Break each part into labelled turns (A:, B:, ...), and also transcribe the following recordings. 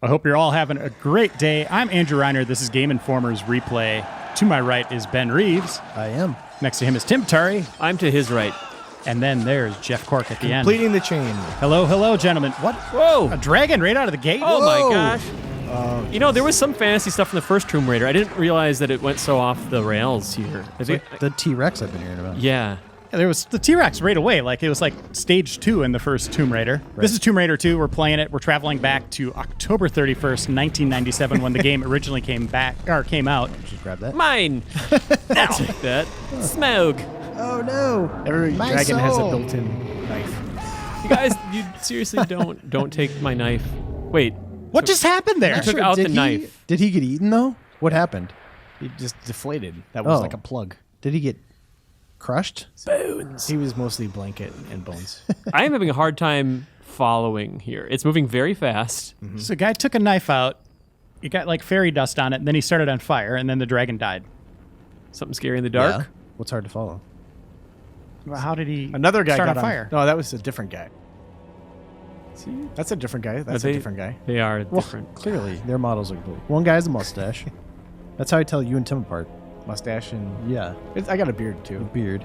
A: I hope you're all having a great day. I'm Andrew Reiner. This is Game Informer's Replay. To my right is Ben Reeves.
B: I am.
A: Next to him is Tim Tari.
C: I'm to his right.
A: And then there's Jeff Cork at the end.
B: Completing the chain.
A: Hello, gentlemen. What?
C: Whoa.
A: A dragon right out of the gate?
C: Oh,
B: Whoa.
C: my gosh. You know, there was some fantasy stuff in the first Tomb Raider. I didn't realize that it went so off the rails here. I think,
B: The T-Rex I've been hearing about.
C: yeah.
A: Yeah, there was the T-Rex right away. Like, it was like stage 2 in the first Tomb Raider. Right. This is Tomb Raider 2. We're playing it. We're traveling back to October 31st, 1997, when the game originally came out.
B: Just grab that.
C: Mine. I'll take that. Smoke.
B: Oh, no.
D: Every
B: My
D: dragon has a
B: soul.
D: built-in knife.
C: You guys, you seriously don't take my knife. Wait.
A: What just happened there?
C: I took out the knife.
B: Did he get eaten, though? What happened?
D: He just deflated. That was
B: Oh.
D: like a plug.
B: Did he get crushed?
C: Bones.
D: He was mostly blanket and bones.
C: I am having a hard time following here. It's moving very fast.
A: So a guy took a knife out. It got like fairy dust on it, and then he started on fire, and then the dragon died.
C: Something scary in the dark.
B: Yeah. What's hard to follow?
A: Well, how did he
D: Another guy
A: start
D: got
A: on fire?
D: No, that was a different guy.
C: See?
D: That's a different guy. That's
C: Are
D: a
C: they-
D: different guy.
C: They are different.
B: Clearly, their models are blue. One guy has a mustache. That's how I tell you and Tim apart.
D: Mustache and...
B: Yeah.
D: I got a beard, too.
B: Beard.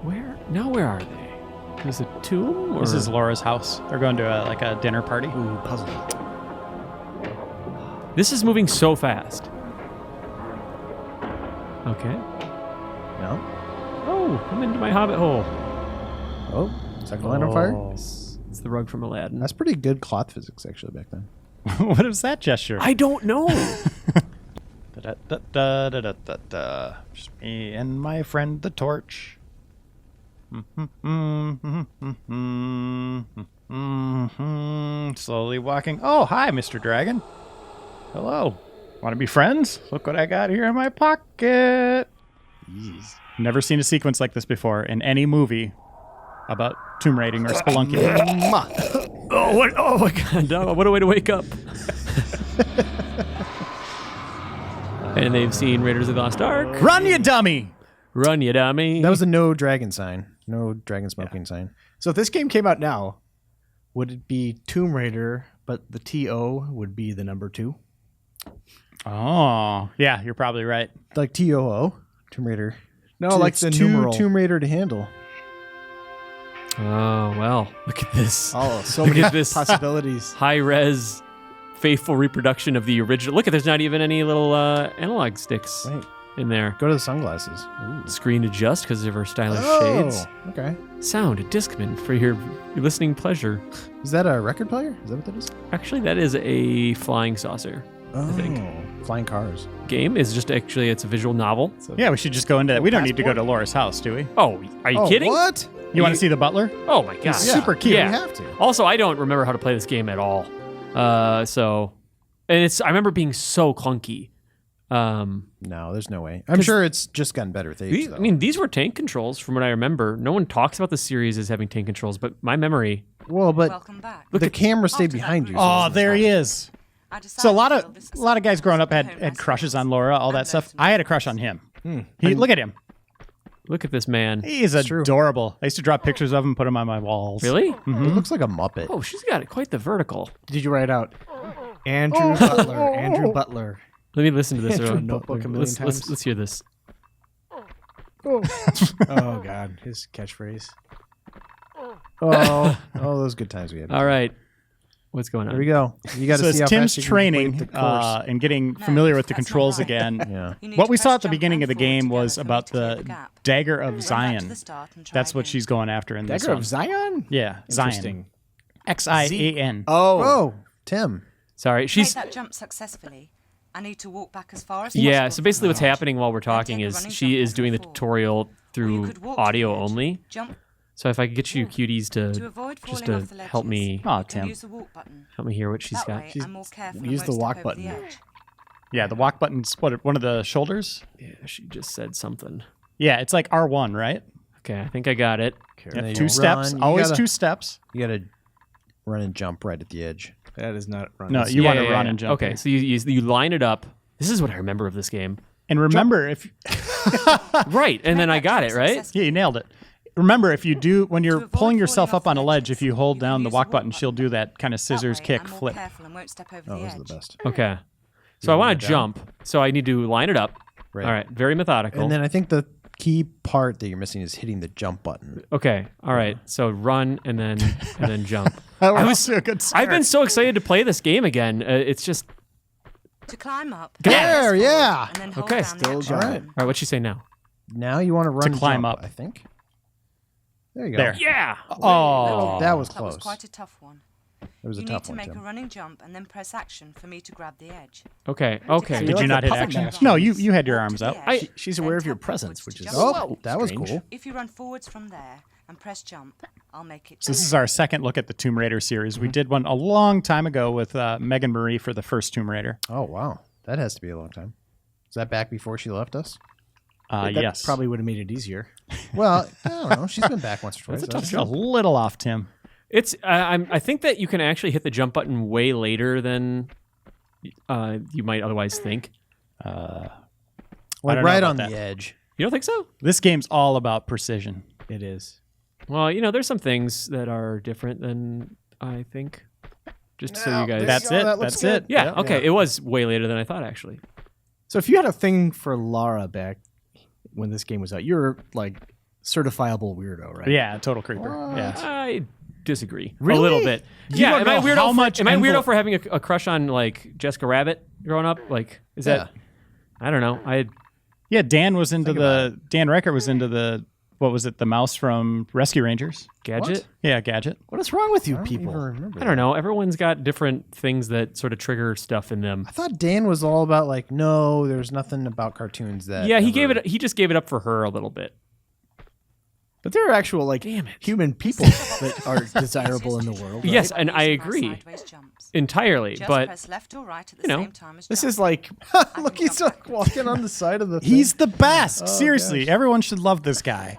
C: Where? Now where are they? Is it a tomb? Or?
A: This is Laura's house. They're going to a dinner party.
D: Ooh, puzzle.
C: This is moving so fast. Okay.
B: No?
C: Oh, I'm into my hobbit hole.
B: Oh, second line on fire?
C: It's the rug from Aladdin.
B: That's pretty good cloth physics, actually, back then.
A: What is that gesture?
C: I don't know.
A: Da-da-da-da-da-da-da. Just me and my friend the torch. Slowly walking. Oh, hi, Mr. Dragon. Hello. Want to be friends? Look what I got here in my pocket.
D: Jeez.
A: Never seen a sequence like this before in any movie about tomb raiding or spelunking.
C: Oh, what? Oh my God! No, what a way to wake up. And they've seen Raiders of the Lost Ark.
A: Run, you dummy!
C: Run, you dummy.
B: That was a no dragon sign. No dragon smoking sign.
D: So if this game came out now, would it be Tomb Raider, but the TO would be the number 2?
A: Oh, yeah, you're probably right.
B: Like TOO, Tomb Raider.
D: No, like
B: It's
D: the
B: too
D: numeral.
B: Tomb Raider to handle.
C: Oh well, look at this.
D: Oh, so
C: Look
D: many
C: at this.
D: possibilities.
C: High-res, faithful reproduction of the original. Look at there's not even any little analog sticks
B: Wait,
C: in there.
B: go to the sunglasses.
C: Screen adjust because of our stylish
B: Oh,
C: shades.
B: okay.
C: Sound, a Discman for your listening pleasure.
B: Is that a record player? Is that what that is?
C: Actually, that is a flying saucer.
B: Oh,
C: think.
B: flying cars.
C: Game is just actually, it's a visual novel.
A: Yeah, we should just go into that. We don't need to go to Laura's house, do we?
C: Oh, are you kidding?
B: What?
A: You want to see the butler?
C: Oh my god.
A: super cute.
C: Yeah.
B: We have to.
C: Also, I don't remember how to play this game at all. And I remember being so clunky.
B: No, there's no way. I'm sure it's just gotten better with age, though.
C: I mean, these were tank controls from what I remember. No one talks about the series as having tank controls, but my memory.
B: well, but
E: Welcome back.
B: the camera stayed behind you. so
A: Oh,
B: it's
A: there he is.
E: I decided
A: So a lot
E: to build this
A: of guys growing up
E: home
A: had crushes on
E: residence
A: Laura, all that
E: and
A: stuff.
E: learned
A: I had a crush on him. Look at him.
C: Look at this man.
A: He's adorable. I used to draw pictures of him, put him on my walls.
C: Really?
B: It looks like a Muppet.
C: Oh, she's got quite the vertical.
D: Did you write out Andrew Butler? Andrew Butler.
C: Let me listen to this.
D: Andrew
C: real-
D: Notebook a million
C: let's,
D: times.
C: let's hear this.
D: Oh God, his catchphrase.
B: Oh, those good times we had.
C: All right. What's going on?
B: There we go. You got to
A: So
B: see
A: it's
B: how
A: Tim's
B: fast you can
A: training
B: complete the course.
A: and getting familiar with the
E: that's not
A: controls
E: right.
A: again.
B: Yeah.
E: You need
A: What
E: to
A: we
E: press
A: saw at the
E: jump
A: beginning of
E: and
A: the game
E: forward
A: was
E: together for me
A: about
E: to clear
A: the
E: gap.
A: Dagger of
E: Go back to
A: Zion.
E: the start and try
A: That's what
E: again.
A: she's going after in this
D: Dagger
A: one.
D: of Zion?
A: Yeah, Zion.
D: Interesting.
A: X-I-A-N.
D: Oh,
B: Tim.
C: Sorry.
E: Made
C: She's.
E: that jump successfully. I need to walk back as far as possible.
C: Yeah, so basically what's
E: from the edge.
C: happening while we're talking
E: take a
C: is
E: running
C: she
E: jump
C: is
E: off
C: doing the
E: the floor.
C: tutorial
E: Or you
C: through
E: could walk to
C: audio
E: the edge,
C: only.
E: Jump
C: So if I could get you cuties
E: to
C: to
E: avoid
C: just
E: falling
C: to
E: off the ledges.
C: help me
A: Aw,
E: you can
A: Tim.
E: use the walk button.
C: hear what she's
E: That
C: got.
E: way,
D: She's-
E: I'm more careful.
D: use
E: and
D: the
E: won't
D: walk
E: step over
D: button.
E: the edge.
A: Yeah, the walk button's one of the shoulders.
C: Yeah, she just said something.
A: Yeah, it's like R1, right?
C: Okay, I think I got it.
A: Yep,
B: then
A: 2
B: you
A: steps.
B: run. You
A: Always
B: gotta-
A: 2 steps.
B: You got to run and jump right at the edge.
D: that is not running.
A: No, you want to run and jump.
C: Okay,
A: here.
C: so you line it up. This is what I remember of this game.
A: And remember, if
C: Right, and then I got it, right?
A: yeah, you nailed it. remember, if you do, when
E: To
A: you're
E: avoid
A: pulling yourself
E: falling
A: up on a
E: off
A: ledge,
E: ledges,
A: if you hold
E: you can
A: down the
E: use
A: walk
E: the
A: button,
E: walk
A: she'll do that kind of
E: That
A: scissors
E: way,
A: kick
E: I'm more
A: flip.
E: careful and won't step over
B: That
E: the
B: was
E: edge.
B: the best.
C: Okay. So I want to jump. So I need to line it up.
B: Right.
C: All right. Very methodical.
B: And then I think the key part that you're missing is hitting the jump button.
C: Okay. All right. So run and then jump.
A: I was a good start.
C: I've been so excited to play this game again. It's just
E: To climb up.
B: There,
E: press forward,
B: yeah.
E: And then hold
C: Okay,
E: down
D: still
E: the action
B: got it.
E: button.
C: all right. What'd she say now?
B: Now you want to run and
A: climb
B: jump,
A: up.
B: I think. There you go.
A: There.
C: Yeah.
A: Oh,
B: That was
E: That was
B: close.
E: quite a tough one.
B: It was a
E: You need
B: tough
E: to
B: one,
E: make a
B: Tim.
E: running jump and then press action for me to grab the edge.
C: Okay. Okay.
A: did
E: You're
A: you
E: like
A: not
E: the
A: hit
E: puppet
A: action?
E: master.
A: No, you had your
E: Walk
A: arms
E: to
A: out.
E: the edge,
D: She's
E: then
D: aware of your
E: tap
D: presence,
E: backwards
D: which
E: to
D: is
E: jump.
B: Oh, that was
D: strange.
B: cool.
E: If you run forwards from there and press jump, I'll make it.
A: So this is our second look at the Tomb Raider series. We did one a long time ago with Megan Marie for the first Tomb Raider.
B: Oh, wow. That has to be a long time. Is that back before she left us?
D: That
A: Yes.
D: probably would have made it easier.
B: Well, I don't know. She's been back once or twice.
A: Just a little off, Tim.
C: It's. I think that you can actually hit the jump button way later than you might otherwise think.
A: I
B: Like
A: don't know
B: right
A: about
B: on
A: that.
B: the edge.
C: You don't think so?
A: This game's all about precision.
D: It is.
C: Well, there's some things that are different than I think. Just so you guys.
A: That's it. That's it.
C: Yeah. Okay. It was way later than I thought, actually.
D: So if you had a thing for Lara back when this game was out, you're like certifiable weirdo, right?
A: Yeah, total creeper. Yeah.
C: I disagree a
D: Really?
C: little bit.
A: You don't
C: am I
A: know
C: weirdo?
A: how much
C: am I weirdo
A: envelope-
C: for having a crush on like Jessica Rabbit growing up? Like, is that? I don't know.
A: Yeah, Dan Reichert was into the what was it? The mouse from Rescue Rangers.
C: Gadget.
A: Yeah, Gadget.
D: What is wrong with you
B: I don't
D: people?
B: even remember
C: I don't know. Everyone's got different things that sort of trigger stuff in them.
B: I thought Dan was all about like, no, there's nothing about cartoons that.
C: Yeah, he
B: ever-
C: gave it. He just gave it up for her a little bit.
D: But there are actual like human people that are desirable in the world. Right?
C: Yes, and I
E: Using my
C: agree
E: sideways jumps.
C: entirely.
E: Just
C: But
E: press left or right at the
C: you know,
E: same time as
D: This
E: jump.
D: is like
B: Look, he's like walking on the side of the.
A: He's the best. Seriously, everyone should love this guy.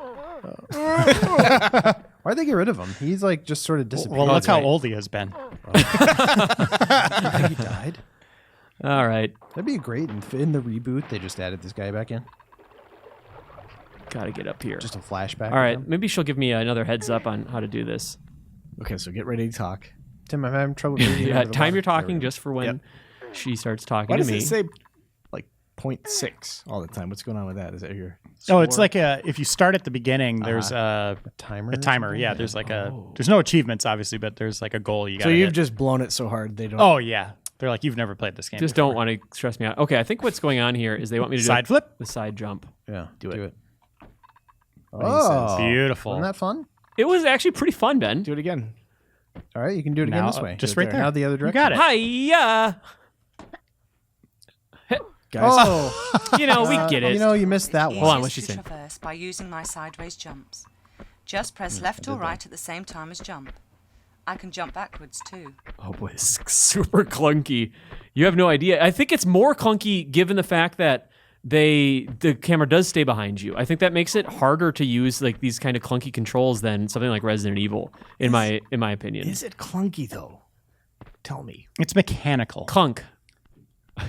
B: Why'd they get rid of him? He's like just sort of disappeared.
A: Well, look
C: that's
A: how
C: right.
A: old he has been.
B: He died.
C: all right,
B: That'd be great. In the reboot, they just added this guy back in.
C: gotta get up here.
B: Just a flashback.
C: All right,
B: of him.
C: maybe she'll give me another heads up on how to do this.
D: okay. So get ready to talk.
B: Tim, I'm having trouble. breathing
C: Yeah,
B: under the
C: time
B: water.
C: you're
B: There we
C: talking
B: go.
C: just for when she starts talking
D: Why
C: to
D: does
C: me.
D: it say like 0.6 all the time? What's going on with that? Is that your?
A: Oh, it's like if you start at the beginning, there's a
B: Timer.
A: a
B: or
A: timer.
B: something?
A: Yeah, there's like there's no achievements obviously, but there's like a goal you got.
D: So you've just blown it so hard they don't.
A: Oh yeah, they're like you've never played this game.
C: Just
A: before.
C: don't want to stress me out. Okay, I think what's going on here is they want me to do
A: Side flip.
C: the side jump.
B: Yeah.
D: Do it.
B: Oh,
A: Beautiful.
B: Wasn't that fun?
C: It was actually pretty fun, Ben.
D: Do it again.
B: All right, you can do it again
A: Now,
B: this way.
A: just
B: Do it
A: right there.
B: Now the other
A: You
B: direction.
A: got it.
C: Hiya!
D: Guys,
B: Oh,
C: We get it.
B: you missed that
E: It's
B: one.
C: Hold on,
E: easiest
C: what's she
E: to
C: saying?
E: traverse by using my sideways jumps. Just press left or right at the same time as jump. I can jump backwards too.
C: Oh boy, this is super clunky. You have no idea. I think it's more clunky given the fact that the camera does stay behind you. I think that makes it harder to use like these kind of clunky controls than something like Resident Evil, in my opinion.
D: is it clunky though? Tell me.
A: It's mechanical.
C: Clunk.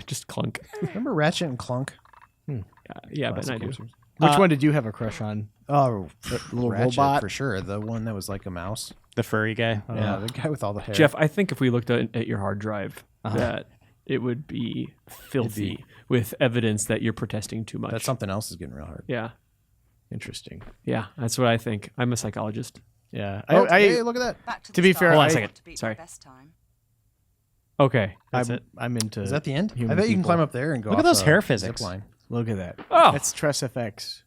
C: Just clunk.
B: Remember Ratchet and Clunk?
C: Yeah, but I do.
D: Which one did you have a crush on?
B: Oh,
D: little
B: Ratchet
D: robot?
B: for sure. The one that was like a mouse.
A: The furry guy.
B: Yeah, the guy with all the hair.
C: Jeff, I think if we looked at your hard drive, that it would be filthy with evidence that you're protesting too much.
B: That something else is getting real hard.
C: Yeah.
D: Interesting.
C: Yeah, that's what I think. I'm a psychologist.
D: Yeah.
B: Oh, hey, look at that.
E: Back to
D: To
E: the
D: be
E: start.
D: fair,
C: Hold on a
D: I-
C: second.
E: To beat
C: Sorry.
E: my best time.
C: Okay.
A: That's it.
D: I'm into.
B: Is that the end? I
D: human
B: bet you can
D: people.
B: climb up there and go.
A: Look at
B: off
A: those
B: a
A: hair
B: zip
A: physics.
B: line.
D: Look at that.
C: Oh.
D: That's Tress FX.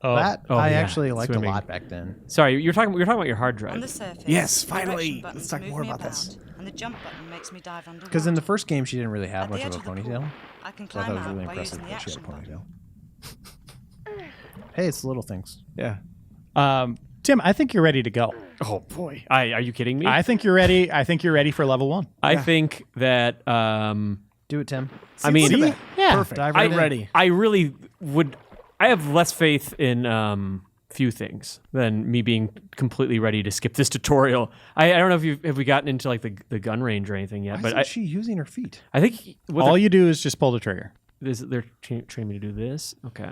A: Oh,
B: That
C: Oh,
B: I
C: yeah.
B: actually liked
C: Swimming.
B: a lot back then.
C: Sorry, you're talking about your hard drive.
E: On the surface,
D: Yes,
E: the direction
D: finally.
E: buttons
D: Let's talk
E: move
D: more
E: me
D: about this.
E: about, And the jump button makes me dive underwater.
B: Because in the first game, she didn't really have
E: At
B: much
E: the
B: of a
E: edge of the
B: ponytail.
E: pool, I can
B: So I
E: climb
B: thought it was
E: out
B: really
E: by
B: impressive
E: using the
B: that she had
E: action
B: a
E: button.
B: ponytail. Hey, it's the little things.
D: Yeah.
A: Tim, I think you're ready to go.
D: Oh boy.
C: Are you kidding me?
A: I think you're ready. I think you're ready for level 1.
C: I think that
B: Do it, Tim.
C: I mean,
A: See? Yeah.
D: Perfect.
B: Dive
D: I'm
B: right in.
D: ready.
C: I really would. I have less faith in few things than me being completely ready to skip this tutorial. I don't know if have we gotten into like the gun range or anything yet,
B: Why
C: but
B: isn't she using her feet?
C: I think what
A: All you do is just pull the trigger.
C: they're training me to do this. Okay.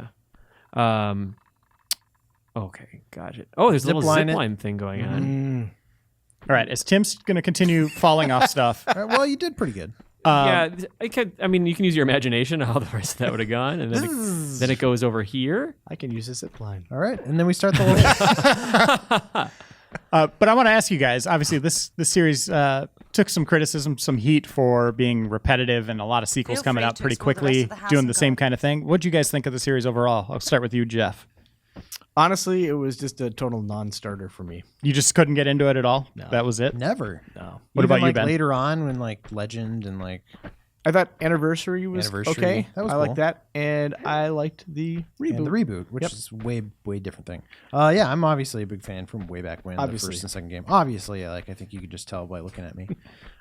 C: Okay, got it. Oh, there's a little
B: Zip-line it.
C: zipline thing going on.
A: All right, as Tim's going to continue falling off stuff.
B: All right, well, you did pretty good.
C: Yeah, I mean, you can use your imagination on how the rest of that would have gone, and then it goes over here.
D: I can use a zip line.
B: All right, and then we start the level.
A: But I want to ask you guys. Obviously, this series took some criticism, some heat for being repetitive, and a lot of sequels
E: Feel
A: coming
E: free
A: out
E: to
A: pretty
E: explore the rest
A: quickly,
E: of the house
A: doing
E: and
A: the same
E: garden.
A: kind of thing. What do you guys think of the series overall? I'll start with you, Jeff.
D: Honestly, it was just a total non-starter for me.
A: You just couldn't get into it at all.
D: No.
A: That was it.
B: Never.
D: No.
A: What
B: Even,
A: about you,
B: like,
A: Ben?
B: later on when like Legend and like
D: I thought Anniversary was
B: Anniversary,
D: okay.
B: that was
D: I
B: cool.
D: liked that, and I liked the reboot.
B: and the reboot, which is way different thing. Yeah, I'm obviously a big fan from way back when
D: Obviously.
B: the first and second game. Obviously, like I think you could just tell by looking at me.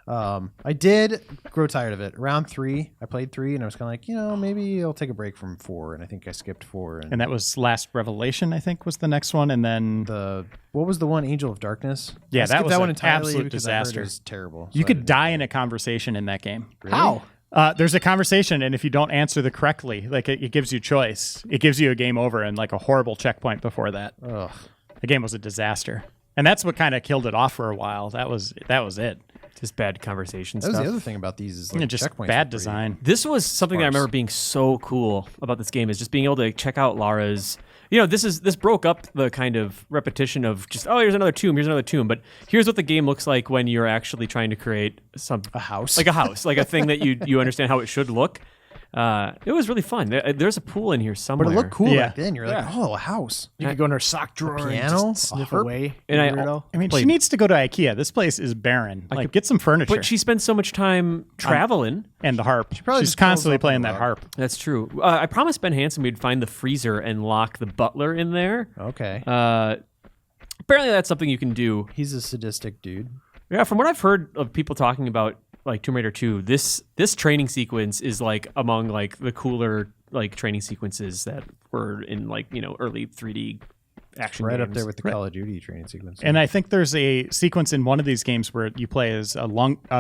B: I did grow tired of it. Around 3, I played 3, and I was kind of like, maybe I'll take a break from 4, and I think I skipped 4.
A: And that was Last Revelation, I think, was the next one, and then
B: what was the one, Angel of Darkness?
A: Yeah,
B: I
A: that
B: skipped
A: was
B: that one
A: an
B: entirely
A: absolute
B: because I heard
A: disaster.
B: it was terrible.
A: you
B: so I
A: could
B: didn't-
A: die in a conversation in that game.
B: Really?
A: There's a conversation, and if you don't answer the correctly, like it gives you choice. It gives you a game over and like a horrible checkpoint before that.
B: Ugh.
A: The game was a disaster, and that's what kind of killed it off for a while. That was it.
C: Just bad conversation
B: That was
C: stuff.
B: the other thing about these is like
A: Just
B: checkpoints
A: bad
B: were pretty-
A: design.
C: This was something that I remember being so cool about this game is just being able to check out Lara's. This broke up the kind of repetition of just here's another tomb, but here's what the game looks like when you're actually trying to create a house, like a thing that you understand how it should look. It was really fun. There's a pool in here somewhere.
B: But it looked cool
A: Yeah.
B: back then. You're like, a house.
D: You could go in her sock drawer
B: piano,
D: and just
B: a
D: sniff
B: harp.
D: away.
C: And
D: you
C: I-
D: weirdo.
A: I mean, she
C: Played-
A: needs to go to IKEA. This place is barren. Like, get some furniture.
C: But she spends so much time traveling.
A: and the harp.
B: probably
A: She's
B: just curls
A: constantly
B: up on
A: playing
B: the
A: that
B: rug.
A: harp.
C: That's true. I promised Ben Hansen we'd find the freezer and lock the butler in there.
B: Okay.
C: Apparently, that's something you can do.
B: He's a sadistic dude.
C: Yeah, from what I've heard of people talking about, like Tomb Raider 2, this training sequence is like among like the cooler like training sequences that were in like early 3D action
B: Right
C: games.
B: up there with the Call of Duty training sequence.
A: And I think there's a sequence in one of these games where you play as a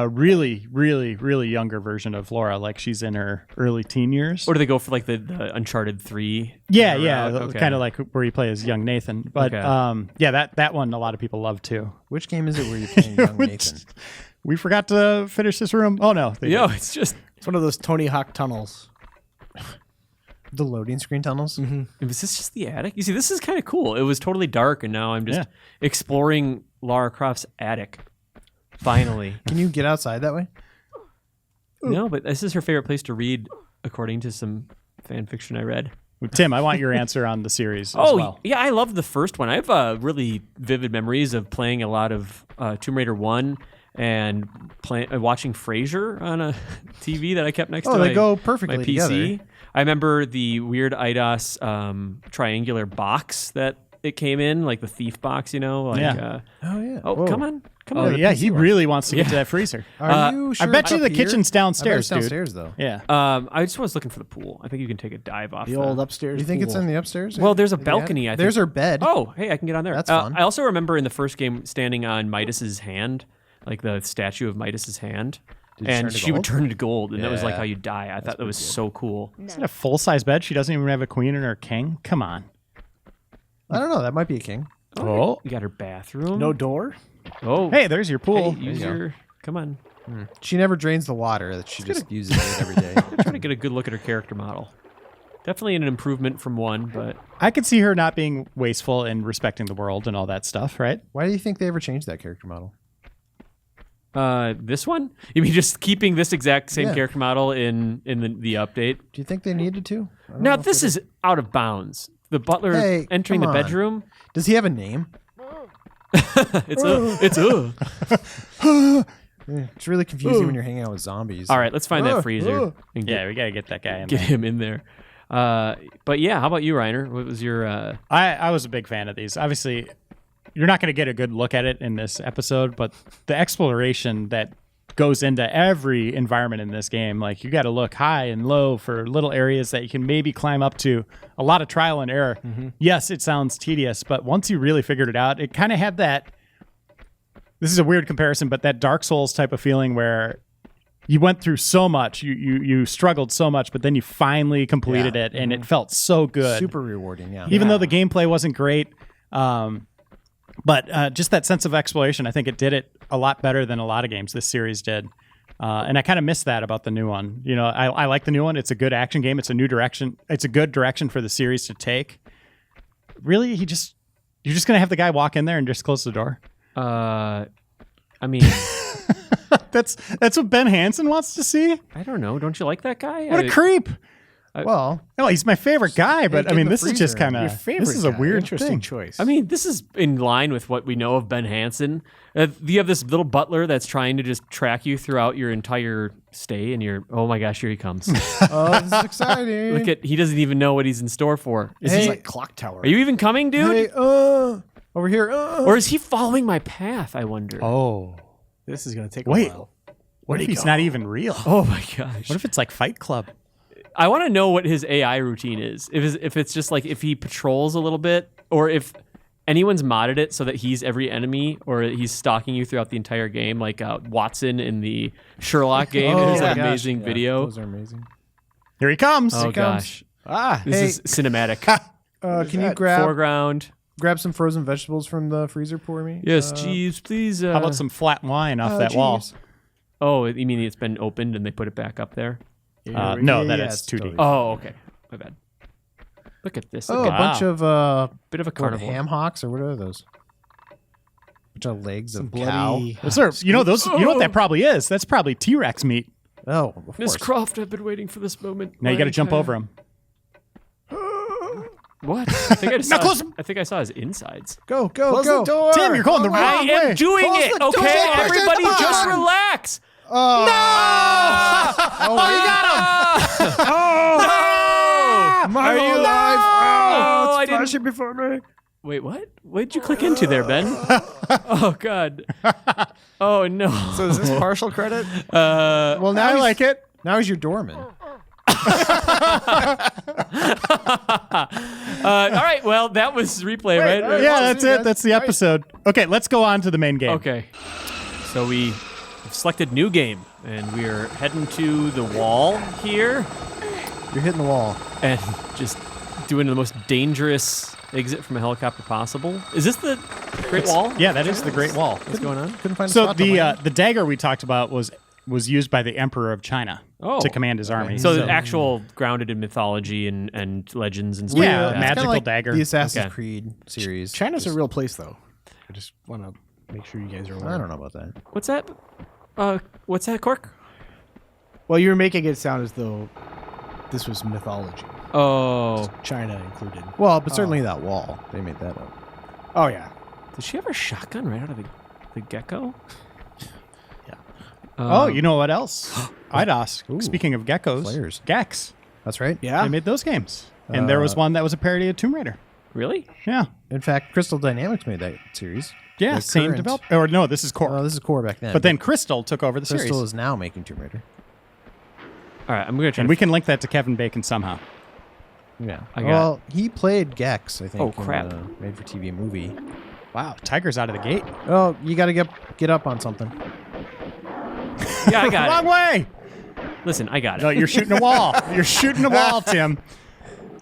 A: really, really, really younger version of Laura, like she's in her early teen years.
C: Or do they go for like the Uncharted 3?
A: Yeah,
C: route? Okay.
A: kind of like where you play as young Nathan. But
C: Okay.
A: that one a lot of people love too.
B: Which game is it where you're playing young Nathan?
A: We forgot to finish this room. Oh no, they
C: Yo,
A: did.
C: it's just
D: It's one of those Tony Hawk tunnels.
B: The loading screen tunnels?
C: was this just the attic? You see, this is kind of cool. It was totally dark, and now I'm just
A: Yeah.
C: exploring Lara Croft's attic. Finally,
B: Can you get outside that way?
C: no, but this is her favorite place to read, according to some fan fiction I read.
A: Tim, I want your answer on the series as
C: Oh,
A: well.
C: yeah, I loved the first one. I have really vivid memories of playing a lot of Tomb Raider 1 and watching Frasier on a TV that I kept next to
B: they
C: my,
B: go perfectly
C: my PC.
B: together.
C: I remember the weird IDOS triangular box that it came in, like the thief box,
A: Yeah.
B: Oh, yeah.
C: Oh,
B: Whoa.
C: come on.
A: Oh
B: the
A: yeah,
B: PC
A: he
B: one.
A: really wants to get
C: Yeah.
A: to that freezer.
B: Are you sure
A: I bet
B: it's
A: you
B: up
A: the
B: here?
A: kitchen's
B: I bet
A: downstairs,
B: it's downstairs, though.
A: Yeah.
C: I just was looking for the pool. I think you can take a dive off
D: The old upstairs.
B: You think it's
D: pool.
B: in the upstairs?
C: Well, there's a
B: Like,
C: balcony, I think.
B: There's her bed.
C: Oh, hey, I can get on there.
B: That's fun.
C: I also remember in the first game standing on Midas's hand, like the statue of Midas's hand,
B: Did it turn
C: and
B: to
C: she would
B: gold?
C: turn to gold, and that was like
B: Yeah.
C: how you die. I thought that was so cool.
A: Is it a full-size bed? She doesn't even have a queen and her king? Come on.
B: I don't know. That might be a king.
A: Oh.
C: You got her bathroom.
D: No door?
C: Oh,
A: Hey, there's your
C: hey,
A: pool.
C: use
B: you go.
C: your. Come on.
B: She never drains the water. That she just uses it every day.
C: I'm trying to get a good look at her character model. Definitely an improvement from 1, but
A: I could see her not being wasteful and respecting the world and all that stuff, right?
B: Why do you think they ever changed that character model?
C: this one? You mean just keeping this exact same
B: Yeah.
C: character model in the uptate?
B: Do you think they needed to? I don't
C: Now
B: know if
C: this
B: they
C: is out of bounds. The butler
B: Hey,
C: entering the
B: come on.
C: bedroom.
B: did. Does he have a name? It's really confusing when you're hanging out with zombies.
C: All right, let's find that freezer and
A: Yeah, we got to get that guy in
C: get
A: there.
C: him in there. But yeah, how about you, Reiner? What was your?
A: I was a big fan of these. Obviously, you're not going to get a good look at it in this episode, but the exploration that goes into every environment in this game, like you got to look high and low for little areas that you can maybe climb up to. A lot of trial and error. Yes, it sounds tedious, but once you really figured it out, it kind of had that. This is a weird comparison, but that Dark Souls type of feeling where you went through so much, you struggled so much, but then you finally completed it, and it felt so good.
B: Super rewarding, yeah.
A: Even though the gameplay wasn't great, But just that sense of exploration, I think it did it a lot better than a lot of games this series did. And I kind of miss that about the new one. You know, I like the new one. It's a good action game. It's a new direction. It's a good direction for the series to take. Really, you're just going to have the guy walk in there and just close the door?
C: I mean,
A: That's what Ben Hansen wants to see?
C: I don't know. Don't you like that guy?
A: What a creep.
B: Well,
A: No, he's my favorite guy, but
B: get
A: I mean,
B: in the
A: this is just
B: freezer.
A: kind
D: Your
A: of,
D: favorite
A: this is a
D: guy.
A: weird
D: Interesting
A: thing.
D: choice.
C: I mean, this is in line with what we know of Ben Hansen. You have this little butler that's trying to just track you throughout your entire stay, and you're, oh my gosh, here he comes.
B: oh, this is exciting.
C: He doesn't even know what he's in store for. Is
B: Hey.
C: he?
D: like clock tower.
C: Are you even coming, dude?
B: Hey, over here.
C: Or is he following my path? I wonder.
A: Oh.
D: This is gonna take
A: Wait.
D: a while.
A: What if he's not even real?
C: Oh my gosh.
A: What if it's like Fight Club?
C: I want to know what his AI routine is. If it's just like if he patrols a little bit, or if anyone's modded it so that he's every enemy, or he's stalking you throughout the entire game, like Watson in the Sherlock game. There's
B: my
C: that
B: gosh.
C: amazing
B: Yeah,
C: video.
B: Those are amazing.
A: Here he comes.
C: Oh
A: Here he comes.
C: gosh,
D: Ah,
C: this
B: Hey.
C: is cinematic.
B: Can you grab
C: Foreground.
B: some frozen vegetables from the freezer for me?
C: Yes, Jeeves, please.
A: How about some flat wine off that wall?
B: Jeeves.
C: Oh, you mean it's been opened and they put it back up there?
A: No, that
B: yeah,
A: is
B: it's
A: 2D.
B: totally-
C: Oh, okay. My bad. Look at this.
B: Oh,
C: Look
B: a
C: at
B: bunch of
C: bit of a
B: what,
C: carnival.
B: ham hocks or what are those? Bunch of legs
D: some
B: of cow.
D: bloody.
A: Those are, you know what that probably is? That's probably T-Rex meat.
B: Oh, of
C: Miss
B: course.
C: Croft, I've been waiting for this moment.
A: Now you got to
C: my
A: jump
C: entire-
A: over him.
C: What? I think I just
A: Now
C: saw
A: close
C: his, I think I saw his insides.
B: Go, go,
D: Close
B: go.
D: the door.
A: Tim, you're going the
C: I
A: wrong
C: am
A: way.
C: doing
B: Close
C: it.
B: the door.
C: Okay,
B: Push it,
C: everybody,
B: come
C: just
B: on.
C: relax.
B: Oh,
A: Oh, you got him.
B: Are you alive?
C: Oh, I didn't.
D: Flash it before me.
C: Wait, what? What did you click into there, Ben? Oh God. Oh no.
D: So is this partial credit?
B: Well, now
A: I
B: he's-
A: like it.
B: Now he's your doorman.
C: All right. Well, that was replay, right?
A: Yeah, that's it. That's the episode. Okay, let's go on to the main game.
C: Okay. So we have selected new game, and we are heading to the wall here,
B: You're hitting the wall.
C: and just doing the most dangerous exit from a helicopter possible. Is this the Great Wall?
A: Yeah, that is the Great Wall.
C: What's going on?
B: Couldn't find a
A: So
B: spot to land.
A: the dagger we talked about was used by the Emperor of China to command his army.
C: So the actual grounded in mythology and legends and stuff.
A: Yeah,
C: like that.
B: It's kinda
A: magical
B: like
A: dagger.
B: The Assassin's
C: Okay.
B: Creed series.
D: China's a
B: Just-
D: real place, though. I just want to make sure you guys are aware.
B: I don't know about that.
C: What's that? What's that, Cork?
D: Well, you're making it sound as though this was mythology,
C: Oh,
D: China included.
B: Well, but certainly that wall. They made that up.
D: Oh yeah.
C: did she have a shotgun right out of the get-go?
A: Oh, you know what else? IDOS. Speaking of geckos,
B: Flares.
A: Gex.
B: That's right.
D: Yeah.
A: They made those games. And there was one that was a parody of Tomb Raider.
C: Really?
A: Yeah.
B: In fact, Crystal Dynamics made that series.
A: Yeah,
B: The
A: same
B: current-
A: developer. Or no, this is Core.
B: Oh, this is Core back then.
A: but then Crystal took over the
B: Crystal
A: series.
B: is now making Tomb Raider.
C: All right, I'm gonna try.
A: And
C: to
A: we can link that to Kevin Bacon somehow.
B: Yeah.
C: I got
B: Well, he played Gex, I think.
C: Oh,
B: in
C: crap.
B: the made-for-TV movie.
A: Wow, Tiger's out of the gate.
B: Oh, you got to get up on something.
C: Yeah, I got
A: Wrong
C: it.
A: way.
C: Listen, I got
A: No,
C: it.
A: you're shooting a wall. You're shooting a wall, Tim.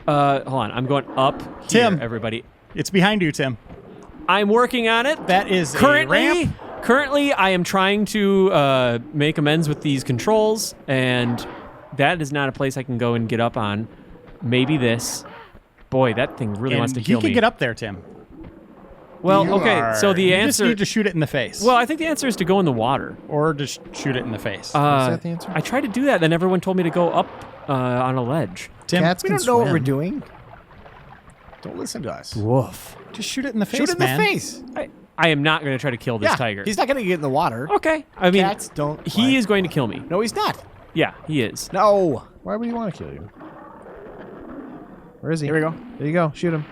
C: Hold on, I'm going up.
A: Tim.
C: Here, everybody.
A: It's behind you, Tim.
C: I'm working on it.
A: That is a ramp.
C: Currently, I am trying to make amends with these controls, and that is not a place I can go and get up on. Maybe this. Boy, that thing really wants to
A: And
C: kill
A: he can
C: me.
A: get up there, Tim.
C: Well, okay. So the
A: You
C: answer.
A: just need to shoot it in the face.
C: Well, I think the answer is to go in the water.
A: or just shoot it in the face.
B: that the answer?
C: I tried to do that, then everyone told me to go up on a ledge.
A: Tim,
B: Cats
D: We
B: can
D: don't know what we're
B: swim.
D: doing. Don't listen to us.
C: Woof.
A: just shoot it in the face,
D: Shoot it in
A: man.
D: the face.
C: I am not going to try to kill this
D: Yeah,
C: tiger.
D: he's not going to get in the water.
C: Okay. I mean,
D: Cats don't.
C: he is going to kill me.
D: No, he's not.
C: Yeah, he is.
D: No.
B: Why would he want to kill you? Where is he?
D: Here we go.
B: There you go. Shoot him.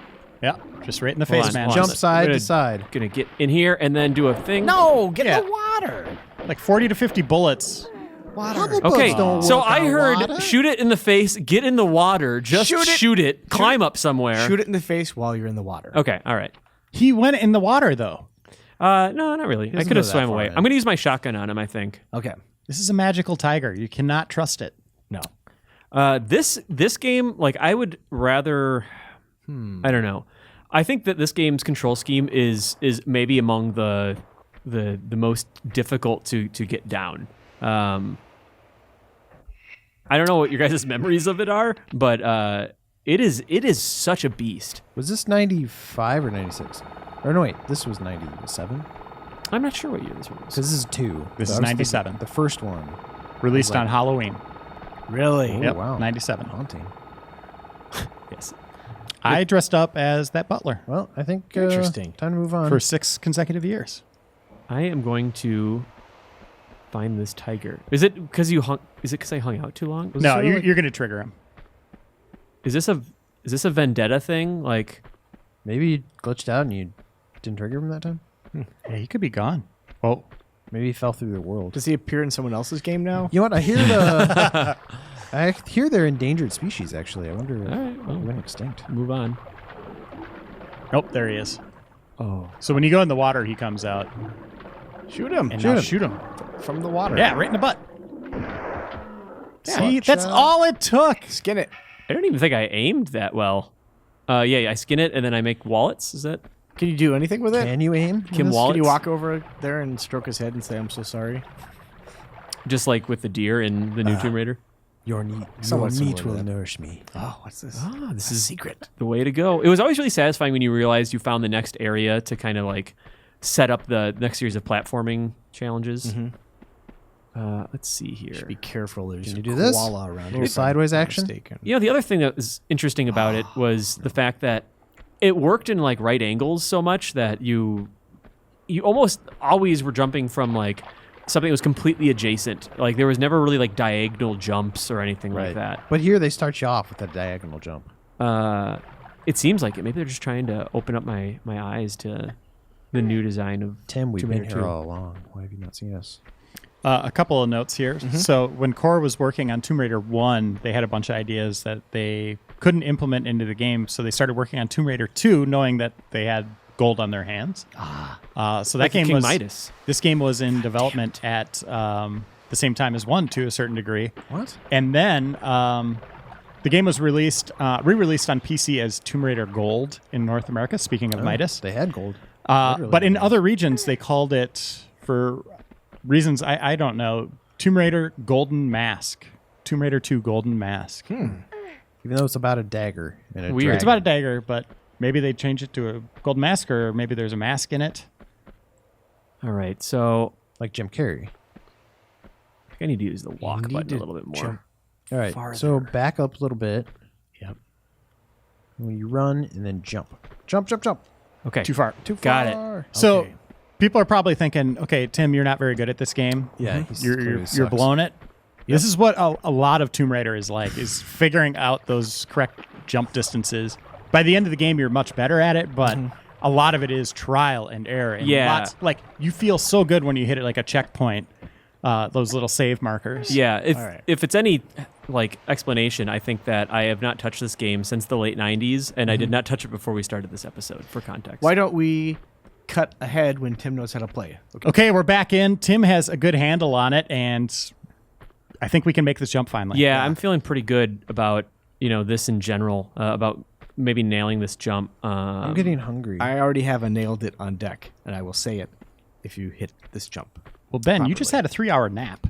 A: Yeah, just right in the
C: Hold
A: face,
C: on,
A: man.
C: hold on.
B: Jump side
C: gonna-
B: to side.
C: Gonna get in here and then do a thing.
D: No, get
A: Yeah.
D: in the water.
A: Like 40 to 50 bullets.
B: Water.
C: Okay, so I heard shoot it in the face, get in the water, just shoot it, climb up somewhere.
D: Shoot it in the face while you're in the water.
C: Okay, all right.
A: He went in the water, though.
C: No, not really. I
B: doesn't
C: could have
B: go that
C: swam
B: far
C: away.
B: in.
C: I'm gonna use my shotgun on him, I think.
D: Okay.
A: This is a magical tiger. You cannot trust it.
D: No.
C: This game, like I would rather I don't know. I think that this game's control scheme is maybe among the most difficult to get down. I don't know what your guys' memories of it are, but it is such a beast.
B: Was this 95 or 96? Or no, wait, this was 97?
C: I'm not sure what year this was.
B: Because this is 2.
A: This
B: So
A: is
B: I was thinking
A: 97.
B: The first one.
A: Released
B: like-
A: on Halloween.
D: Really?
B: Oh,
A: Yep,
B: wow.
A: 97.
B: Haunting.
C: Yes.
A: I dressed up as that butler
B: Well, I think
D: Interesting.
B: time to move on.
A: for 6 consecutive years.
C: I am going to find this tiger. Is it because you hung? Is it because I hung out too long?
B: Was
A: No,
B: there, like-
A: you're going to trigger him.
C: Is this a vendetta thing? Like,
B: Maybe you glitched out and you didn't trigger him that time?
A: Yeah, he could be gone. Oh,
B: Maybe he fell through the world.
D: Does he appear in someone else's game now?
B: You know what? I hear I hear they're endangered species, actually. I wonder if
C: right, well.
B: they went extinct.
C: move on.
A: nope, there he is.
C: Oh,
A: So when you go in the water, he comes out.
D: Shoot him.
A: And
B: Shoot
A: now
B: him.
A: shoot him.
D: From the water.
A: Yeah, right in the butt. See,
B: Watch
A: that's
B: out.
A: all it took.
D: Skin it.
C: I don't even think I aimed that well. Yeah, I skin it and then I make wallets. Is that
D: Can you do anything with it?
B: Can you aim?
C: Kim
B: with this?
C: Wall-
D: Can you walk over there and stroke his head and say, "I'm so sorry"?
C: just like with the deer in the new Tomb Raider?
B: Your meat
D: Somewhat similar to
B: will
D: that.
B: nourish me.
D: Oh, what's this?
C: Ah, this is
D: secret.
C: the way to go. It was always really satisfying when you realized you found the next area to kind of like set up the next series of platforming challenges. Let's see here.
D: Be careful. There's
B: Can
D: a
B: you do this?
D: koala around
B: Little
D: here.
B: sideways action?
D: Mistaken.
C: You know, the other thing that was interesting about it was the fact that it worked in like right angles so much that you almost always were jumping from like something that was completely adjacent. Like there was never really like diagonal jumps or anything like that.
B: But here they start you off with a diagonal jump.
C: It seems like it. Maybe they're just trying to open up my eyes to the new design of
B: Tim, we've
C: Tomb
B: been
C: Raider
B: here
C: 2.
B: all along. Why have you not seen us?
A: A couple of notes here. So when Core was working on Tomb Raider 1, they had a bunch of ideas that they couldn't implement into the game. So they started working on Tomb Raider 2, knowing that they had gold on their hands. So that
C: Like
A: game
C: King
A: was
C: Midas.
A: This game was in development at the same time as 1 to a certain degree.
B: What?
A: And then the game was re-released on PC as Tomb Raider Gold in North America, speaking of Midas.
B: They had gold.
A: But in other regions, they called it, for reasons I don't know, Tomb Raider Golden Mask. Tomb Raider 2 Golden Mask.
B: Even though it's about a dagger and a
C: Weird.
A: It's about a dagger, but maybe they changed it to a golden mask, or maybe there's a mask in it.
C: All right, so
B: like Jim Carrey.
C: I think I need to use the walk
D: need
C: button
D: to
C: a little bit more.
D: jump.
B: All right. So back up a little bit.
D: Yep.
B: When you run and then jump. Jump, jump, jump.
C: Okay,
A: Too far.
B: Too
C: Got it.
B: far.
A: So
D: Okay.
A: people are probably thinking, okay, Tim, you're not very good at this game.
B: Yeah, he's
A: You're
B: clearly
A: you're
B: sucks.
A: blowing it. This is what a lot of Tomb Raider is like, is figuring out those correct jump distances. By the end of the game, you're much better at it, but a lot of it is trial and error. And
C: Yeah.
A: like you feel so good when you hit it like a checkpoint, those little save markers.
C: Yeah,
D: right.
C: if it's any like explanation, I think that I have not touched this game since the late 90s, and I did not touch it before we started this episode, for context.
D: Why don't we cut ahead when Tim knows how to play?
A: Okay, we're back in. Tim has a good handle on it, and I think we can make this jump finally.
C: Yeah, I'm feeling pretty good about this in general, about maybe nailing this jump.
B: I'm getting hungry.
D: I already have a nailed it on deck, and I will say it if you hit this jump.
A: Well, Ben, you just had a 3-hour nap.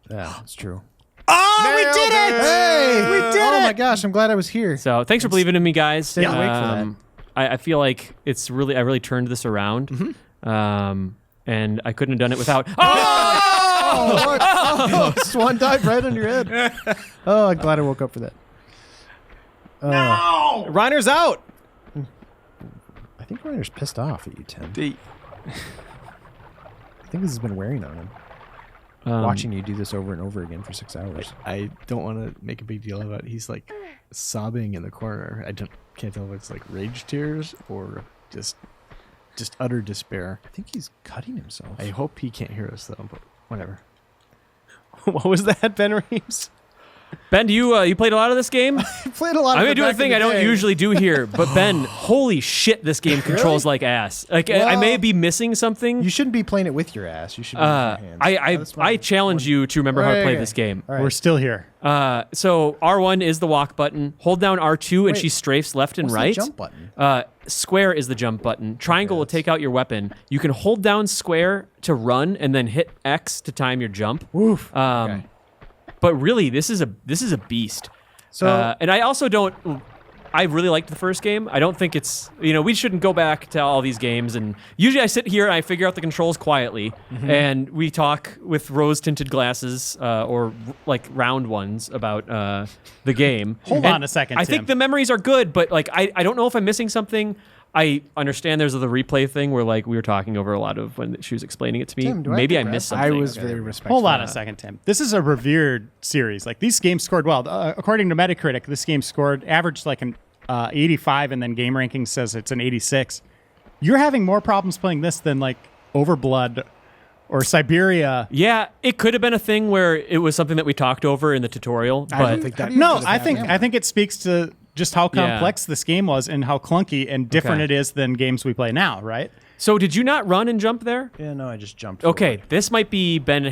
B: Yeah, that's true.
A: Oh, we did it!
B: Hey!
A: We did
B: Oh
A: it!
B: my gosh, I'm glad I was here.
C: So thanks for believing in me, guys.
B: Stay awake for that.
C: I feel like I really turned this around, and I couldn't have done it without.
B: Oh, swan dive right on your head. Oh, I'm glad I woke up for that.
D: Reiner's out.
B: I think Reiner's pissed off at you, Tim. I think this has been wearing on him. Watching you do this over and over again for 6 hours.
D: I don't want to make a big deal about it. He's like sobbing in the corner. Can't tell if it's like rage tears or just utter despair.
B: I think he's cutting himself.
D: I hope he can't hear us though, but whatever. What was that, Ben Reeves?
C: Ben, do you played a lot of this game?
B: I played a lot.
C: I'm
B: of
C: gonna
B: it
C: do a
B: back
C: thing
B: in
C: I
B: the
C: don't
B: day.
C: usually do here, but Ben, holy shit, this game controls like ass. Like I may
B: Well,
C: be missing something.
B: You shouldn't be playing it with your ass. You should be with your hands.
C: I challenge you to remember how to play
B: Okay.
C: this game.
B: All right.
A: We're still here.
C: So R1 is the walk button. Hold down R2 and
B: Wait,
C: she strafes left and
B: What's the
C: right.
B: jump button?
C: Square is the jump button. Triangle will take out your weapon. You can hold down square to run and then hit X to time your jump.
A: Woof.
B: Okay.
C: But really, this is a beast.
B: So
C: And I also don't. I really liked the first game. I don't think it's, we shouldn't go back to all these games. And usually I sit here and I figure out the controls quietly. And we talk with rose tinted glasses or like round ones about the game.
A: Hold
C: And
A: on a second,
C: I
A: Tim.
C: think the memories are good, but like I don't know if I'm missing something. I understand there's the replay thing where like we were talking over a lot of when she was explaining it to me.
B: Tim, do I have
C: Maybe
B: to
C: I
B: grab
C: missed
B: something?
C: something.
D: I was very respectful.
A: Hold on a second, Tim. This is a revered series. Like these games scored well. According to Metacritic, this game scored averaged like an 85, and then Game Rankings says it's an 86. You're having more problems playing this than like Overblood or Siberia.
C: Yeah, it could have been a thing where it was something that we talked over in the tutorial, but
D: I don't think that.
A: No,
D: could have
A: I think
D: happened.
A: I think it speaks to just how
C: Yeah.
A: complex this game was and how clunky and different
C: Okay.
A: it is than games we play now, right?
C: So did you not run and jump there?
B: yeah, no, I just jumped.
C: Okay,
B: forward.
C: this might be Ben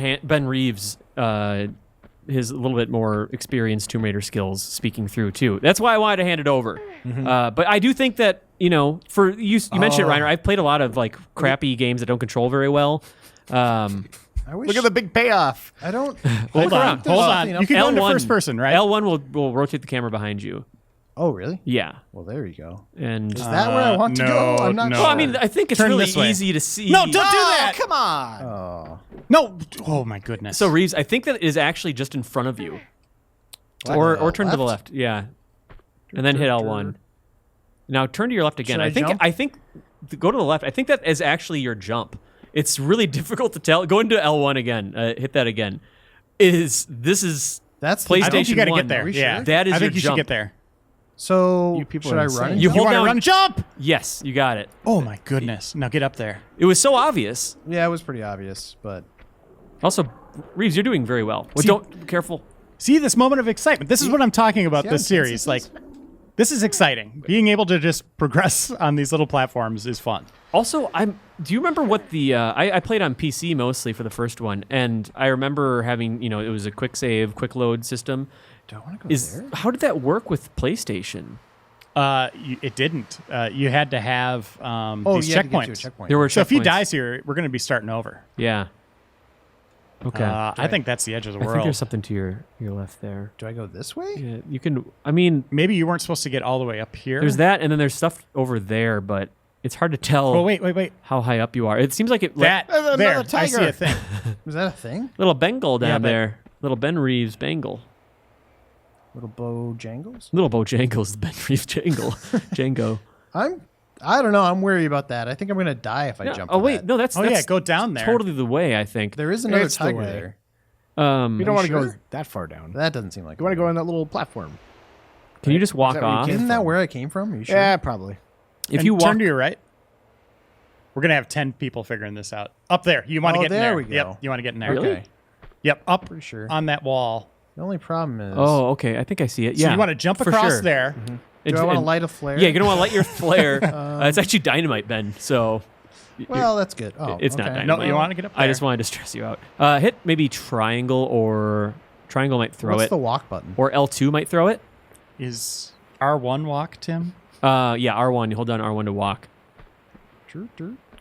C: Reeves, his a little bit more experienced Tomb Raider skills speaking through too. That's why I wanted to hand it over. But I do think that for you mentioned it, Reiner. I've played a lot of like crappy games that don't control very well.
B: I wish.
D: Look at the big payoff.
B: I don't.
A: Hold on, hold on. You can go into
C: L1
A: first person, right?
C: L1 will rotate the camera behind you.
B: Oh, really?
C: Yeah,
B: Well, there you go.
C: and
B: Is that where I want to go? I'm not
A: no.
B: sure.
C: well, I mean, I think it's
A: Turn
C: really
A: this way.
C: easy to see.
A: No, don't do that.
D: Come on.
B: Oh,
A: No. Oh my goodness.
C: So Reeves, I think that is actually just in front of you, or turn to the left. Yeah, and then hit L1. Now turn to your left again.
B: Should I
C: I
B: jump?
C: think go to the left. I think that is actually your jump. It's really difficult to tell. Go into L1 again. Hit that again.
B: That's the
C: PlayStation
A: I think you got to
C: 1.
A: get there.
B: Are we
A: Yeah,
B: sure?
C: That is
A: I think
C: your
A: you
C: jump.
A: should get there.
B: So
D: You people
B: should
D: are
B: I
D: insane.
B: run? and
C: You
B: jump?
C: hold
A: wanna
C: down-
A: run, jump.
C: Yes, you got it.
A: Oh my goodness! Now get up there.
C: It was so obvious.
B: Yeah, it was pretty obvious, but
C: Also, Reeves, you're doing very well. Well,
A: See-
C: don't careful.
A: See this moment of excitement. This is what I'm talking about.
B: See how
A: This
B: intense
A: series,
B: this
A: like,
B: is?
A: this is exciting. Being able to just progress on these little platforms is fun.
C: Also, do you remember what the I played on PC mostly for the first one, and I remember having it was a quick save, quick load system.
B: do I want to go there?
C: How did that work with PlayStation?
A: It didn't. You had to have
B: Oh,
A: these
B: you had to get to a
A: checkpoints.
B: checkpoint.
C: There were
A: So if he
C: checkpoints.
A: dies here, we're going to be starting over.
C: Yeah. Okay.
A: I think that's the edge of the
C: I think
A: world.
C: there's something to your left there.
B: Do I go this way?
C: Yeah, you can. I mean,
A: Maybe you weren't supposed to get all the way up here.
C: there's that, and then there's stuff over there, but it's hard to tell
A: Oh wait.
C: how high up you are. It seems like it.
A: That
B: another
A: there. I see
B: tiger.
A: a thing.
B: Was that a thing?
C: Little Bengal down
A: but-
C: there. Little Ben Reeves Bangle.
B: Little bow jangles?
C: Little Bojangles, Ben Reeves Jangle. Django.
B: I don't know. I'm worried about that. I think I'm gonna die if I
C: Yeah,
B: jump.
C: oh
B: to
C: wait,
B: that.
C: no, that's
A: Oh
C: that's
A: yeah, go down there.
C: totally the way. I think.
B: There is another
D: It's the
B: tiger
D: way.
B: there.
D: You don't
B: you
D: want to go
B: sure?
D: that far down.
B: That doesn't seem like.
D: You want to go on that little platform.
C: Can you just walk
D: that where you
C: off?
D: came
B: Isn't that
D: from?
B: where I came from? Are you sure?
D: Yeah, probably.
C: If
A: And
C: you walk,
A: turn to your right. We're gonna have 10 people figuring this out. Up there. You want to
B: Oh,
A: get in
B: there
A: there.
B: we go.
A: Yep. You want to get in there.
C: Really?
B: Okay.
A: Yep. Up
B: Pretty sure.
A: on that wall.
B: The only problem is.
C: oh, okay, I think I see it.
A: So
C: Yeah,
A: you want to jump
C: for
A: across
C: sure.
A: there.
B: Do I want to
C: And-
B: light a flare?
C: Yeah, you're gonna want to light your flare. It's actually dynamite, Ben. So
B: Well, that's good. Oh,
C: it's not
B: okay.
C: dynamite.
A: No, you want to get up there.
C: I just wanted to stress you out. Hit maybe triangle or triangle might throw
B: What's
C: it,
B: the walk button?
C: or L2 might throw it.
A: Is R1 walk, Tim?
C: Yeah, R1. You hold down R1 to walk.
B: True.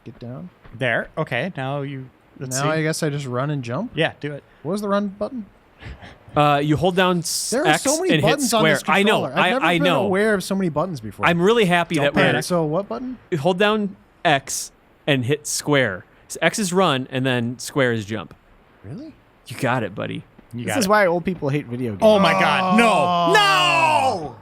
B: Get down.
A: There. Okay. Now you. Let's
B: Now
A: see.
B: I guess I just run and jump.
A: Yeah. Do it.
B: What was the run button?
C: You hold down
B: There are
C: X
B: so many
C: and hit
B: buttons on
C: square.
B: this
C: I know.
B: controller. I've never
C: I
B: been
C: know.
B: aware of so many buttons before.
C: I'm really happy that
B: Okay,
C: we're
B: so what button?
C: hold down X and hit square. So X is run and then square is jump.
B: Really?
C: You got it, buddy.
A: You
D: This
A: got
D: is
A: it.
D: why old people hate video games.
A: Oh my God! No! No!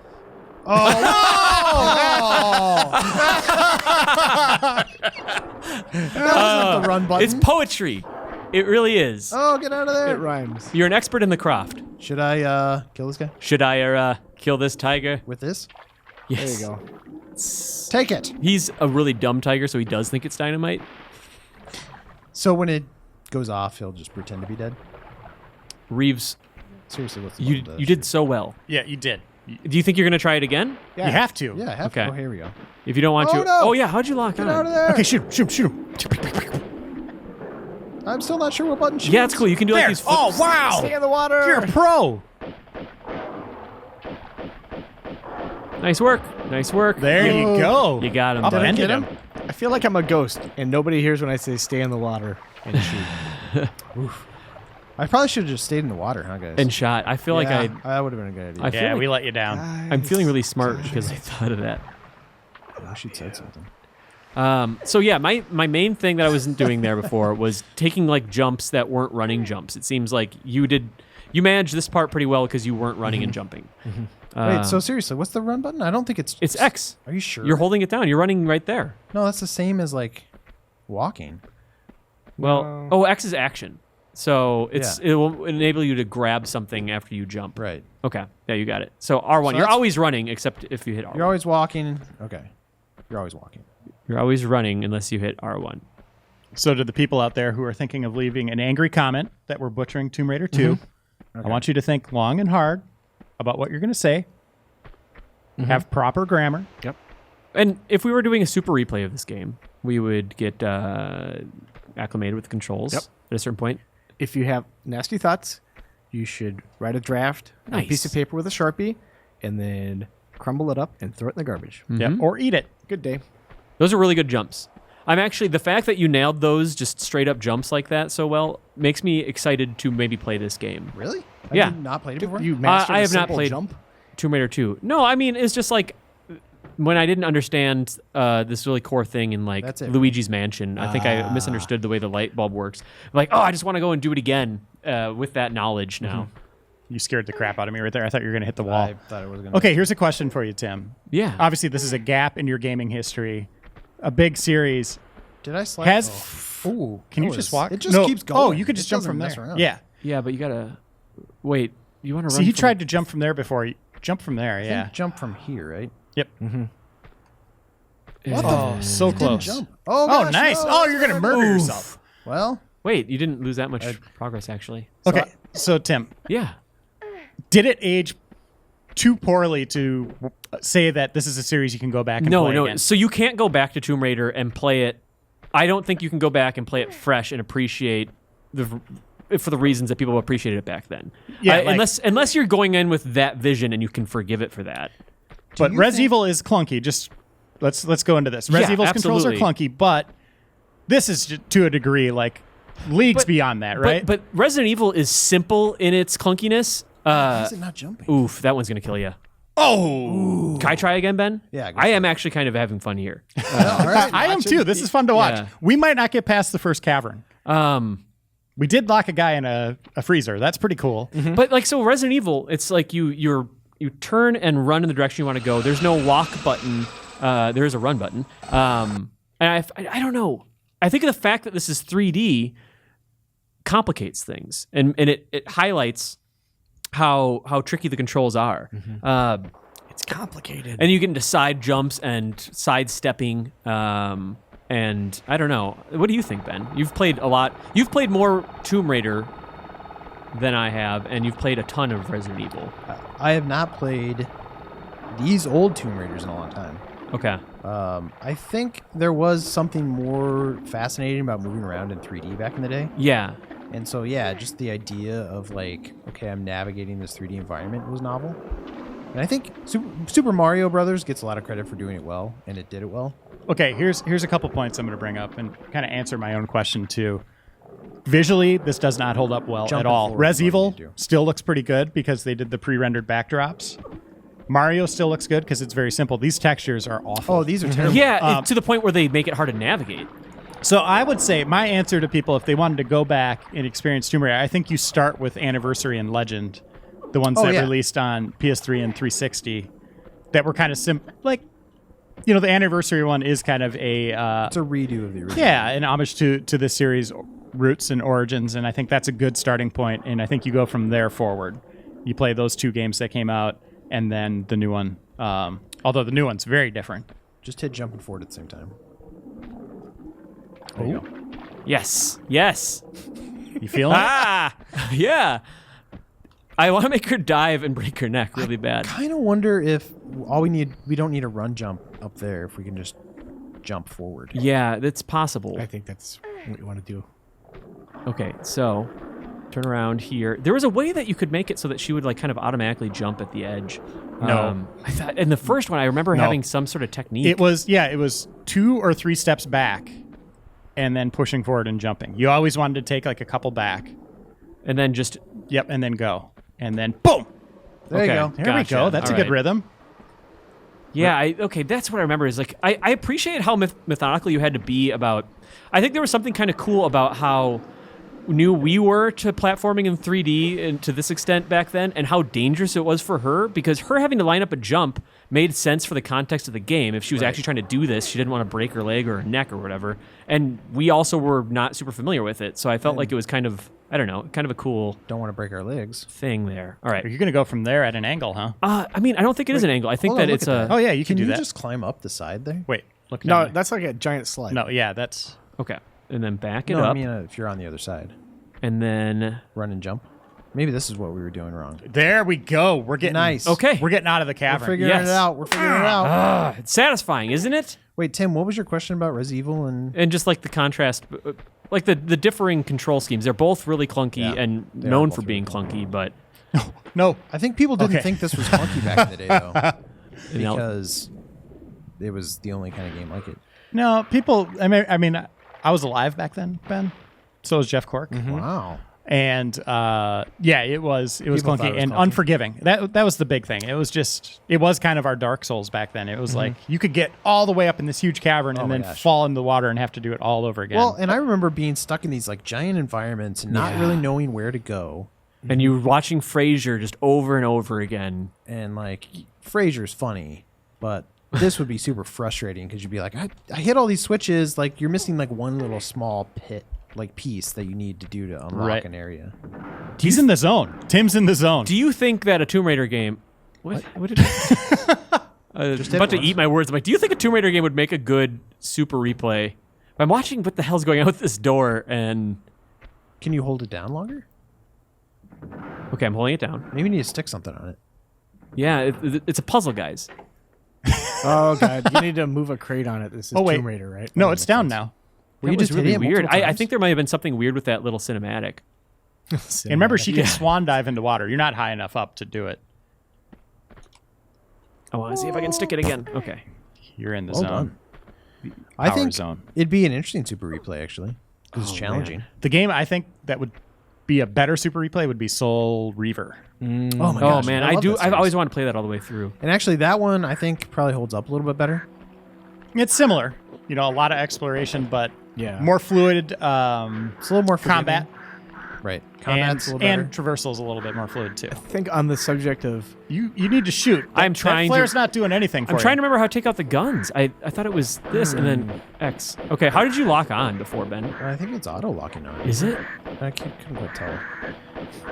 B: That wasn't the run button.
C: It's poetry. It really is.
B: Oh, get out of
D: It
B: there.
D: rhymes.
C: You're an expert in the craft.
B: Should I kill this guy
C: Should I kill this tiger?
B: with this?
D: There
C: Yes.
D: you go.
B: Take it.
C: He's a really dumb tiger, so he does think it's dynamite.
B: So when it goes off, he'll just pretend to be dead.
C: Reeves,
B: seriously, what's the
C: You
B: button to
C: you did
B: shoot?
C: so well.
A: Yeah, you did.
C: Do you think you're gonna try it again?
A: You have to.
B: Yeah, I have
C: Okay.
B: to. Oh, here we go.
C: If you don't want
B: Oh,
C: to.
B: no.
C: Oh yeah, how'd you lock
B: Get
C: on?
B: out of there.
A: Okay, shoot him.
B: I'm still not sure what button shoots.
C: Yeah, it's cool. You can do like
A: There.
C: these flips.
A: Oh, wow.
D: Stay in the water.
A: You're a pro.
C: Nice work. Nice work.
A: There you go.
C: You got him.
A: Upended
C: bud.
A: him.
D: I feel like I'm a ghost, and nobody hears when I say stay in the water and shoot.
B: I probably should have just stayed in the water, huh, guys?
C: And shot. I feel like
B: that would have been a good idea.
C: I feel
A: Yeah,
C: like
A: we let you down.
C: I'm feeling really smart because I thought of that.
B: I wish you'd said something.
C: So yeah, my main thing that I wasn't doing there before was taking like jumps that weren't running jumps. It seems like you managed this part pretty well because you weren't running and jumping.
B: Wait, so seriously, what's the run button? I don't think it's
C: X.
B: Are you sure?
C: You're holding it down. You're running right there.
B: No, that's the same as like walking.
C: Well, X is action. So it will enable you to grab something after you jump.
B: Right.
C: Okay. Yeah, you got it. So R1, you're
B: that's-
C: always running except if you hit R1.
B: You're always walking. Okay. You're always walking.
C: You're always running unless you hit R1.
A: So to the people out there who are thinking of leaving an angry comment that we're butchering Tomb Raider 2, I want you to think long and hard about what you're going to say. Have proper grammar.
D: Yep.
C: And if we were doing a super replay of this game, we would get acclimated with the controls
D: Yep.
C: at a certain point.
D: If you have nasty thoughts, you should write a draft on a piece of
C: Nice.
D: paper with a Sharpie, and then crumble it up and throw it in the garbage.
A: Yep. Or eat it.
D: Good day.
C: Those are really good jumps. I'm actually, the fact that you nailed those just straight up jumps like that so well makes me excited to maybe play this game.
B: Really?
C: Yeah.
B: Have you not played it before?
D: You mastered
C: I
D: a
C: have not
D: simple
C: played
D: jump.
C: Tomb Raider 2. No, I mean, it's just like when I didn't understand this really core thing in like
B: That's it,
C: Luigi's Mansion, I think I misunderstood the way the light bulb works. Like, oh, I just want to go and do it again with that knowledge now.
A: You scared the crap out of me right there. I thought you were going to hit the wall.
B: I thought it was gonna.
A: Okay, here's a question for you, Tim.
C: Yeah.
A: Obviously, this is a gap in your gaming history. A big series.
B: Did I slide?
A: Has.
B: Ooh,
A: Can you
B: that
A: just
B: was-
A: walk?
B: It just
A: No.
B: keeps going.
A: Oh, you could
B: It
A: just jump
B: doesn't
A: from
B: mess
A: there.
B: around.
A: Yeah.
C: Yeah, but you gotta wait. You want to run?
A: See, he
C: from-
A: tried to jump from there before. Jump from there,
B: I
A: yeah.
B: think jump from here, right?
A: Yep.
B: What
A: Oh, so
B: Didn't
A: close.
B: jump. Oh,
A: Oh,
B: gosh,
A: nice.
B: no,
A: Oh, you're going to murder
C: Oof.
A: yourself.
B: Well,
C: Wait, you didn't lose that much progress actually.
A: Okay, so Tim,
C: Yeah.
A: did it age too poorly to say that this is a series you can go back and
C: No,
A: play
C: no.
A: again?
C: So you can't go back to Tomb Raider and play it. I don't think you can go back and play it fresh and appreciate for the reasons that people appreciated it back then.
A: Yeah, like-
C: unless you're going in with that vision and you can forgive it for that.
A: But
B: you
A: Res
B: think-
A: Evil is clunky. Just let's go into this. Res
C: Yeah,
A: Evil's controls are
C: absolutely.
A: clunky, but this is to a degree like leagues
C: But-
A: beyond that, right?
C: But Resident Evil is simple in its clunkiness.
B: why is it not jumping?
C: Oof, that one's gonna kill you.
A: oh,
C: Can I try again, Ben?
B: Yeah, go
C: I
B: for
C: am actually kind of having fun here.
B: All right,
A: I am too. This is fun to watch.
C: Yeah.
A: We might not get past the first cavern. We did lock a guy in a freezer. That's pretty cool.
C: But like so, Resident Evil, it's like you turn and run in the direction you want to go. There's no walk button. There is a run button. And I don't know. I think the fact that this is 3D complicates things, and it highlights how tricky the controls are.
D: It's complicated.
C: And you get into side jumps and sidestepping. And I don't know. What do you think, Ben? You've played a lot. You've played more Tomb Raider than I have, and you've played a ton of Resident Evil.
B: I have not played these old Tomb Raiders in a long time.
C: Okay.
B: I think there was something more fascinating about moving around in 3D back in the day.
C: Yeah.
B: And so, yeah, just the idea of like, okay, I'm navigating this 3D environment was novel. And I think Super Mario Brothers gets a lot of credit for doing it well, and it did it well.
A: Okay, here's a couple points I'm going to bring up and kind of answer my own question too. Visually, this does not hold up well at
B: Jumping
A: all.
B: forward
A: Res
B: is what
A: Evil
B: you do.
A: still looks pretty good because they did the pre-rendered backdrops. Mario still looks good because it's very simple. These textures are awful.
B: Oh, these are terrible.
C: Yeah, to the point where they make it hard to navigate.
A: So I would say my answer to people, if they wanted to go back and experience Tomb Raider, I think you start with Anniversary and Legend, the ones that
B: yeah.
A: released on PS3 and 360 that were kind of like, the Anniversary one is kind of a
B: It's a redo of the original.
A: yeah, an homage to this series' roots and origins, and I think that's a good starting point. And I think you go from there forward. You play those two games that came out, and then the new one. Although the new one's very different.
B: Just hit jump and forward at the same time.
A: Oh,
C: Yes. Yes.
A: you feeling it?
C: Ah, yeah. I want to make her dive and break her neck really bad.
B: Kind of wonder if we don't need a run jump up there if we can just jump forward.
C: Yeah, that's possible.
D: I think that's what you want to do.
C: Okay, so turn around here. There was a way that you could make it so that she would like kind of automatically jump at the edge.
A: No.
C: I thought in the first one I remember having some sort of technique.
A: It was 2 or 3 steps back and then pushing forward and jumping. You always wanted to take like a couple back.
C: And then just
A: Yep, and then go. And then boom.
B: There you
C: Okay.
B: go.
A: There we
C: Gotcha.
A: go. That's
C: All
A: a good
C: right.
A: rhythm.
C: Yeah, okay, that's what I remember is like, I appreciate how methodical you had to be about, I think there was something kind of cool about how new we were to platforming in 3D and to this extent back then, and how dangerous it was for her, because her having to line up a jump made sense for the context of the game. If she was actually trying to do this, she didn't want to break her leg or her neck or whatever, and we also were not super familiar with it, so I felt like it was kind of, I don't know, kind of a cool
B: Don't want to break our legs.
C: thing there. All right.
A: You're going to go from there at an angle, huh?
C: I mean, I don't think it is an angle. I think
B: Hold on,
C: that
B: look
C: it's
B: at
C: a...
A: Oh, yeah, you
B: Can
A: can do
B: you
A: that.
B: just climb up the side there?
A: Wait, look
D: No,
A: down.
D: that's like a giant slide.
A: No, yeah, that's...
C: Okay. And then back it
B: No,
C: up.
B: I mean if you're on the other side,
C: And then...
B: run and jump. Maybe this is what we were doing wrong.
A: There we go. We're getting...
B: Nice.
C: Okay.
A: We're getting out of the
B: We're
A: cavern.
B: figuring
C: Yes.
B: it out. We're figuring it out.
C: It's satisfying, isn't it?
B: Wait, Tim, what was your question about Res Evil and?
C: And just like the contrast, like the differing control schemes, they're both really clunky
B: Yeah,
C: and
B: they are
C: known
B: both
C: for being
B: really
C: clunky, but
A: No.
B: I think people didn't
A: Okay.
B: think this was clunky back in the day, though,
C: you know,
B: because it was the only kind of game like it.
A: No, people... I mean, I was alive back then, Ben. So was Jeff Cork.
B: Wow.
A: And it was
B: People thought
A: clunky
B: it was
A: and
B: clunky.
A: unforgiving. That was the big thing. It was kind of our Dark Souls back then. It was like you could get all the way up in this huge cavern and
B: my
A: then
B: gosh.
A: fall in the water and have to do it all over again.
B: Well, and I remember being stuck in these like giant environments and not really knowing where to go.
C: and you were watching Frasier just over and over again.
B: And like Frasier's funny, but this would be super frustrating because you'd be like, I hit all these switches, like you're missing like one little small piece that you need to do to unlock
A: Right.
B: an area.
A: He's in the zone. Tim's in the zone.
C: Do you think that a Tomb Raider game... What did I...
B: Just
C: about to
B: once.
C: eat my words. I'm like, do you think a Tomb Raider game would make a good super replay? I'm watching what the hell's going on with this door, and...
B: Can you hold it down longer?
C: Okay, I'm holding it down.
B: Maybe you need to stick something on it.
C: Yeah, it's a puzzle, guys.
D: Oh god, you need to move a crate on it. This is
A: Oh, wait.
D: Tomb Raider, right?
A: No,
D: That
A: it's
D: makes
A: down
D: sense.
A: now.
B: Were you
C: That was
B: just hitting
C: really
B: it
C: weird.
B: multiple
C: I
B: times?
C: think there might have been something weird with that little cinematic.
A: And remember, she can
C: Yeah.
A: swan dive into water. You're not high enough up to do it.
C: I want to see if I can stick it again. Okay.
A: You're in the
B: Well
A: zone.
B: done. I
A: Power
B: think
A: zone.
B: it'd be an interesting super replay actually. 'Cause it's
C: Oh,
B: challenging.
C: man.
A: The game I think that would be a better super replay would be Soul Reaver.
B: Oh my
C: Oh
B: gosh,
C: man,
B: I love that
C: I've
B: series.
C: always wanted to play that all the way through.
B: And actually, that one I think probably holds up a little bit better.
A: It's similar. You know, a lot of exploration, but
D: Yeah.
A: more fluid
B: It's a little more forgiving.
A: combat.
B: Right.
A: And,
B: Combat's a little better.
A: and traversal's a little bit more fluid too.
D: I think on the subject of
A: You need to shoot.
C: I'm trying
A: That
C: to-
A: flare's not doing anything for
C: I'm
A: you.
C: trying to remember how to take out the guns. I thought it was this and then X. Okay, how did you lock on before, Ben?
B: I think it's auto locking on.
C: Is it?
B: I couldn't quite tell.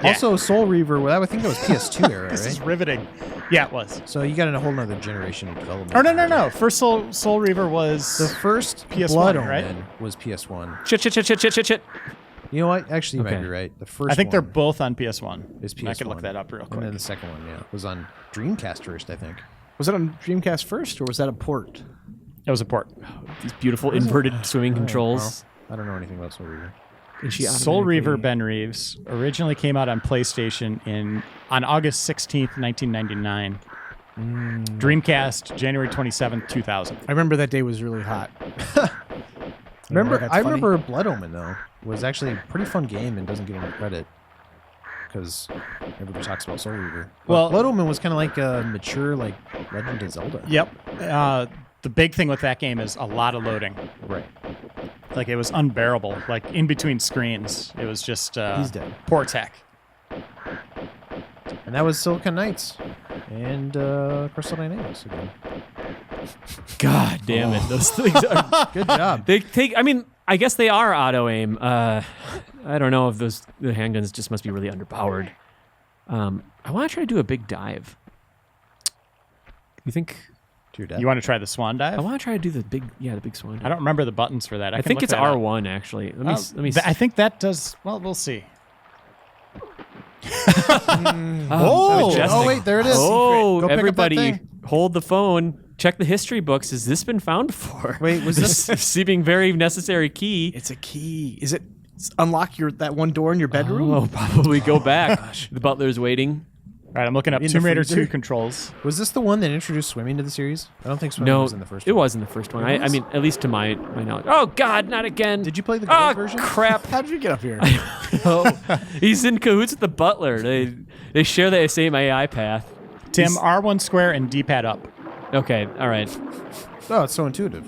A: Yeah.
B: Also, Soul Reaver. Well, I think that was PS2 era,
A: This is
B: right?
A: riveting. Yeah, it was.
B: So you got in a whole nother generation of development.
A: Oh no. First Soul Reaver was
B: The first
A: PS1,
B: Blood
A: right?
B: Omen was PS1.
C: Shit.
B: You know what? Actually, you might
C: Okay.
B: be right. The first
A: I think they're
B: one
A: both on PS1.
B: is PS1.
A: I can look that up real
B: And then
A: quick.
B: the second one, yeah, was on Dreamcast first, I think.
D: was it on Dreamcast first or was that a port?
A: It was a port.
C: These beautiful inverted swimming controls.
B: I don't know anything about Soul Reaver.
C: And she
A: Soul
C: automatically-
A: Reaver Ben Reeves originally came out on PlayStation on August 16th, 1999. Dreamcast January 27th, 2000.
D: I remember that day was really hot.
B: Remember,
D: that's
B: I
D: funny.
B: remember Blood Omen though was actually a pretty fun game and doesn't get any credit because everybody talks about Soul Reaver. But
A: Well-
B: Blood Omen was kind of like a mature like Legend of Zelda.
A: Yep. The big thing with that game is a lot of loading.
B: Right.
A: Like it was unbearable. Like in between screens, it was just
B: He's dead.
A: poor tech.
B: And that was Silicon Knights and Crystal Dynamics again.
C: God damn it. Those things are.
B: Good job.
C: They take. I mean, I guess they are auto aim. I don't know if the handguns just must be really underpowered. I want to try to do a big dive. You think?
B: To your death.
A: You want to try the swan dive?
C: I want to try to do the big swan dive.
A: I don't remember the buttons for that.
C: I
A: can
C: think
A: look
C: it's
A: that up.
C: R1 actually. Let me.
A: I think that does. Well, we'll see.
C: Majestic.
B: wait, there it is.
C: Oh,
B: Go pick up that
C: everybody,
B: thing.
C: hold the phone. Check the history books. Has this been found before?
B: Wait, was this?
C: Seeming very necessary key.
D: It's a key. Is it unlock that one door in your bedroom?
C: Oh, probably go back. The butler's waiting.
A: All right, I'm looking up
B: In the
A: Tomb Raider
B: freezer?
A: 2 controls.
B: Was this the one that introduced swimming to the series? I don't think swimming
C: No,
B: was in the first
C: it
B: one.
C: was in the first one.
B: It
C: I
B: was?
C: mean, at least to my knowledge. Oh God, not again!
B: Did you play the gold version?
C: Crap!
D: How did you get up here?
C: Oh, he's in cahoots with the butler. They share the same AI path.
A: Tim, R1 square and D-pad up.
C: Okay, all right.
B: Oh, it's so intuitive.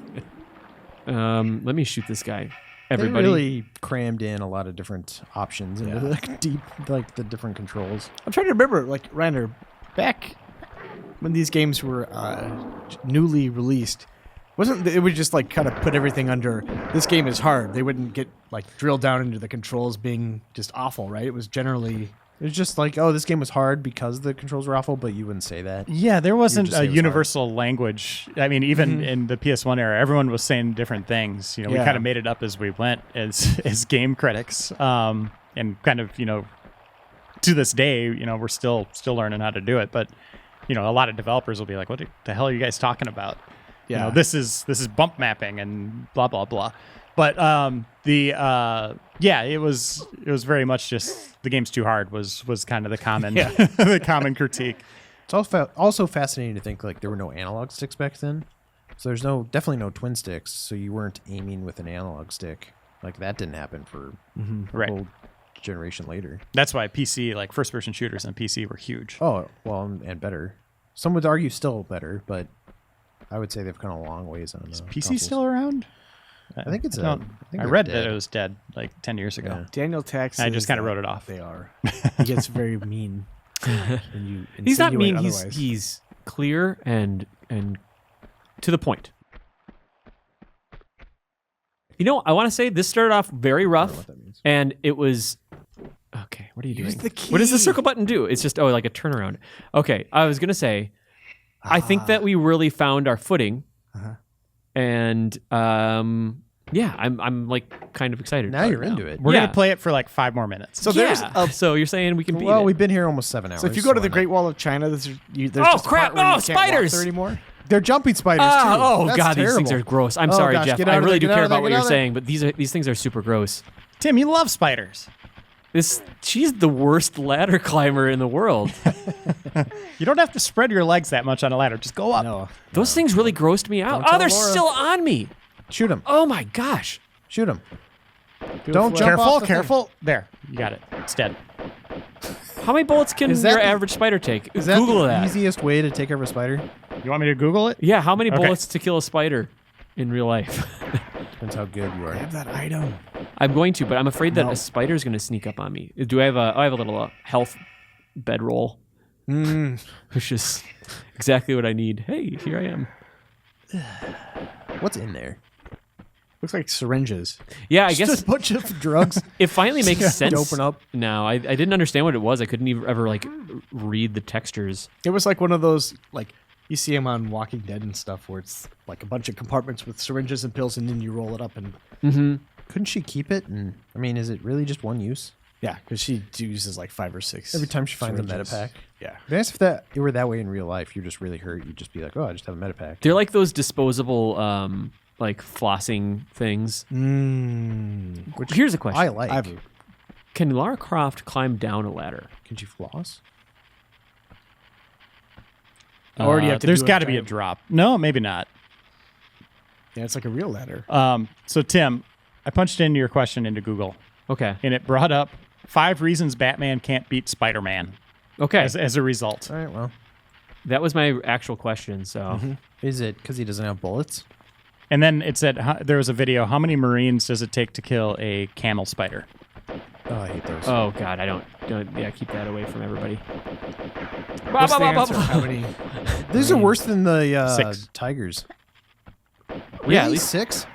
C: Let me shoot this guy.
B: They
C: Everybody.
B: really crammed in a lot of different options into the different controls.
D: I'm trying to remember, like, Rander, back when these games were newly released, wasn't it would just like kind of put everything under this game is hard. They wouldn't get like drilled down into the controls being just awful, right? It was generally
B: It was just like, oh, this game was hard because the controls were awful, but you wouldn't say that.
A: Yeah, there wasn't
B: just say
A: a
B: it was
A: universal language. I mean, even in the PS1 era, everyone was saying different things. You know, we
D: Yeah.
A: kind of made it up as we went as game critics, and kind of, you know, to this day, you know, we're still learning how to do it. But you know, a lot of developers will be like, "What the hell are you guys talking about?" You know, this is bump mapping and blah blah blah. But it was very much just the game's too hard was kind of the common the common critique.
B: It's also fascinating to think like there were no analog sticks back then, so there's definitely no twin sticks, so you weren't aiming with an analog stick. Like that didn't happen for
A: Right.
B: a whole generation later.
A: That's why PC, like first person shooters on PC, were huge.
B: Oh well, and better. Some would argue still better, but I would say they've come a long ways on
A: PC
B: consoles.
A: still around?
B: I think it's.
A: I
B: they're
A: read
B: dead.
A: that it was dead like 10 years ago.
B: Yeah.
D: Daniel Tax.
A: I just
D: says
A: kinda
D: that
A: wrote it off.
D: They are. He gets very mean. When you
C: He's not
D: insinuate
C: mean.
D: otherwise.
C: He's clear and to the point. You know, I want to say this started off very rough,
B: what that means.
C: and it was okay. What are you
D: Use
C: doing?
D: the
C: What does the
D: key.
C: circle button do? It's just like a turnaround. Okay, I was gonna say, I think that we really found our footing, and yeah, I'm like kind of excited.
B: Now
C: about
B: you're
C: it
B: into it.
A: We're
C: Yeah.
A: gonna play it for like 5 more minutes.
C: So so you're saying we can beat
B: Well,
C: it?
B: we've been here almost 7 hours.
D: So if you go to
B: why
D: the
B: not?
D: Great Wall of China, there's
C: Oh,
D: just a
C: crap.
D: part where
C: Oh,
D: you can't walk
C: spiders.
D: there anymore.
B: They're jumping spiders too.
C: Oh
B: That's
C: God, these things
B: terrible.
C: are gross. I'm
B: Oh,
C: sorry,
B: gosh,
C: Jeff.
B: get
C: I
B: out of
C: really
B: there,
C: do
B: get out
C: care
B: of there,
C: about what
B: get
C: you're
B: out of there.
C: saying, but these things are super gross.
A: Tim, you love spiders.
C: She's the worst ladder climber in the world.
A: You don't have to spread your legs that much on a ladder. Just go up.
D: No.
C: Those things really grossed me out.
B: Don't
C: Oh,
B: tell
C: they're
B: Laura.
C: still on me.
B: Shoot him.
C: Oh my gosh.
B: Shoot him. Don't jump
A: Careful,
B: off the
A: careful. There, you got it. It's dead.
C: How many bullets can
B: Is that
C: your
B: the-
C: average spider take?
B: Is that
C: Google
B: the
C: that.
B: easiest way to take care of a spider?
A: You want me to Google it?
C: Yeah, how many
A: Okay.
C: bullets to kill a spider in real life?
B: Depends how good you are.
D: Have that item.
C: I'm going to, but I'm afraid that
D: No.
C: a spider's going to sneak up on me. Do I have a? I have a little health bedroll, which is exactly what I need. Hey, here I am.
B: What's in there?
D: Looks like syringes.
C: Yeah, I guess
B: Just a bunch of drugs.
C: it finally makes sense.
B: Open up.
C: Now, I didn't understand what it was. I couldn't even ever like read the textures.
D: It was like one of those like you see them on Walking Dead and stuff, where it's like a bunch of compartments with syringes and pills, and then you roll it up and
B: Couldn't she keep it? And I mean, is it really just one use?
D: yeah, because she uses like 5 or 6
B: Every time she finds a
D: syringes.
B: metapack.
D: Yeah.
B: Guess if that it were that way in real life, you're just really hurt. You'd just be like, oh, I just have a metapack.
C: They're like those disposable like flossing things.
D: Which
C: Here's a question.
B: I like.
D: I've
C: Can Lara Croft climb down a ladder?
B: Can she floss?
D: already have to
A: There's
D: do a
A: got to be a
D: giant-
A: drop. No, maybe not.
D: Yeah, it's like a real ladder.
A: So Tim, I punched in your question into Google,
C: Okay.
A: and it brought up 5 reasons Batman can't beat Spider-Man
C: Okay.
A: as a result.
B: All right. Well,
C: That was my actual question. So
B: is it because he doesn't have bullets?
A: And then it said there was a video. How many Marines does it take to kill a camel spider?
B: Oh, I hate those.
C: oh God, I don't. Yeah, keep that away from everybody.
D: What's the answer? How many?
B: These are worse than the
A: 6.
B: tigers.
C: Yeah, at
B: Really?
C: least
B: 6?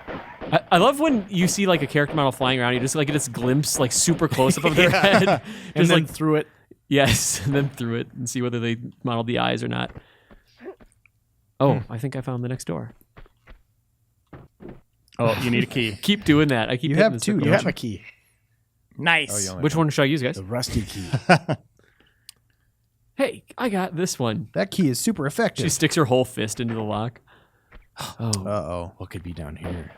C: I love when you see like a character model flying around. You just like get this glimpse, like super close up of their head,
D: And
C: just
D: then
C: like
D: through it.
C: yes, and then through it and see whether they modeled the eyes or not. Oh, I think I found the next door.
A: Oh, you need a key.
C: Keep doing that. I keep
B: You
C: hitting
B: have
C: the
B: 2,
C: circle.
D: You
B: don't
D: have a key.
A: Nice.
B: Oh, you only
C: Which one should I use, guys?
D: The rusty key.
C: I got this one.
B: That key is super effective.
C: She sticks her whole fist into the lock. Oh,
B: Uh-oh.
D: What could be down here?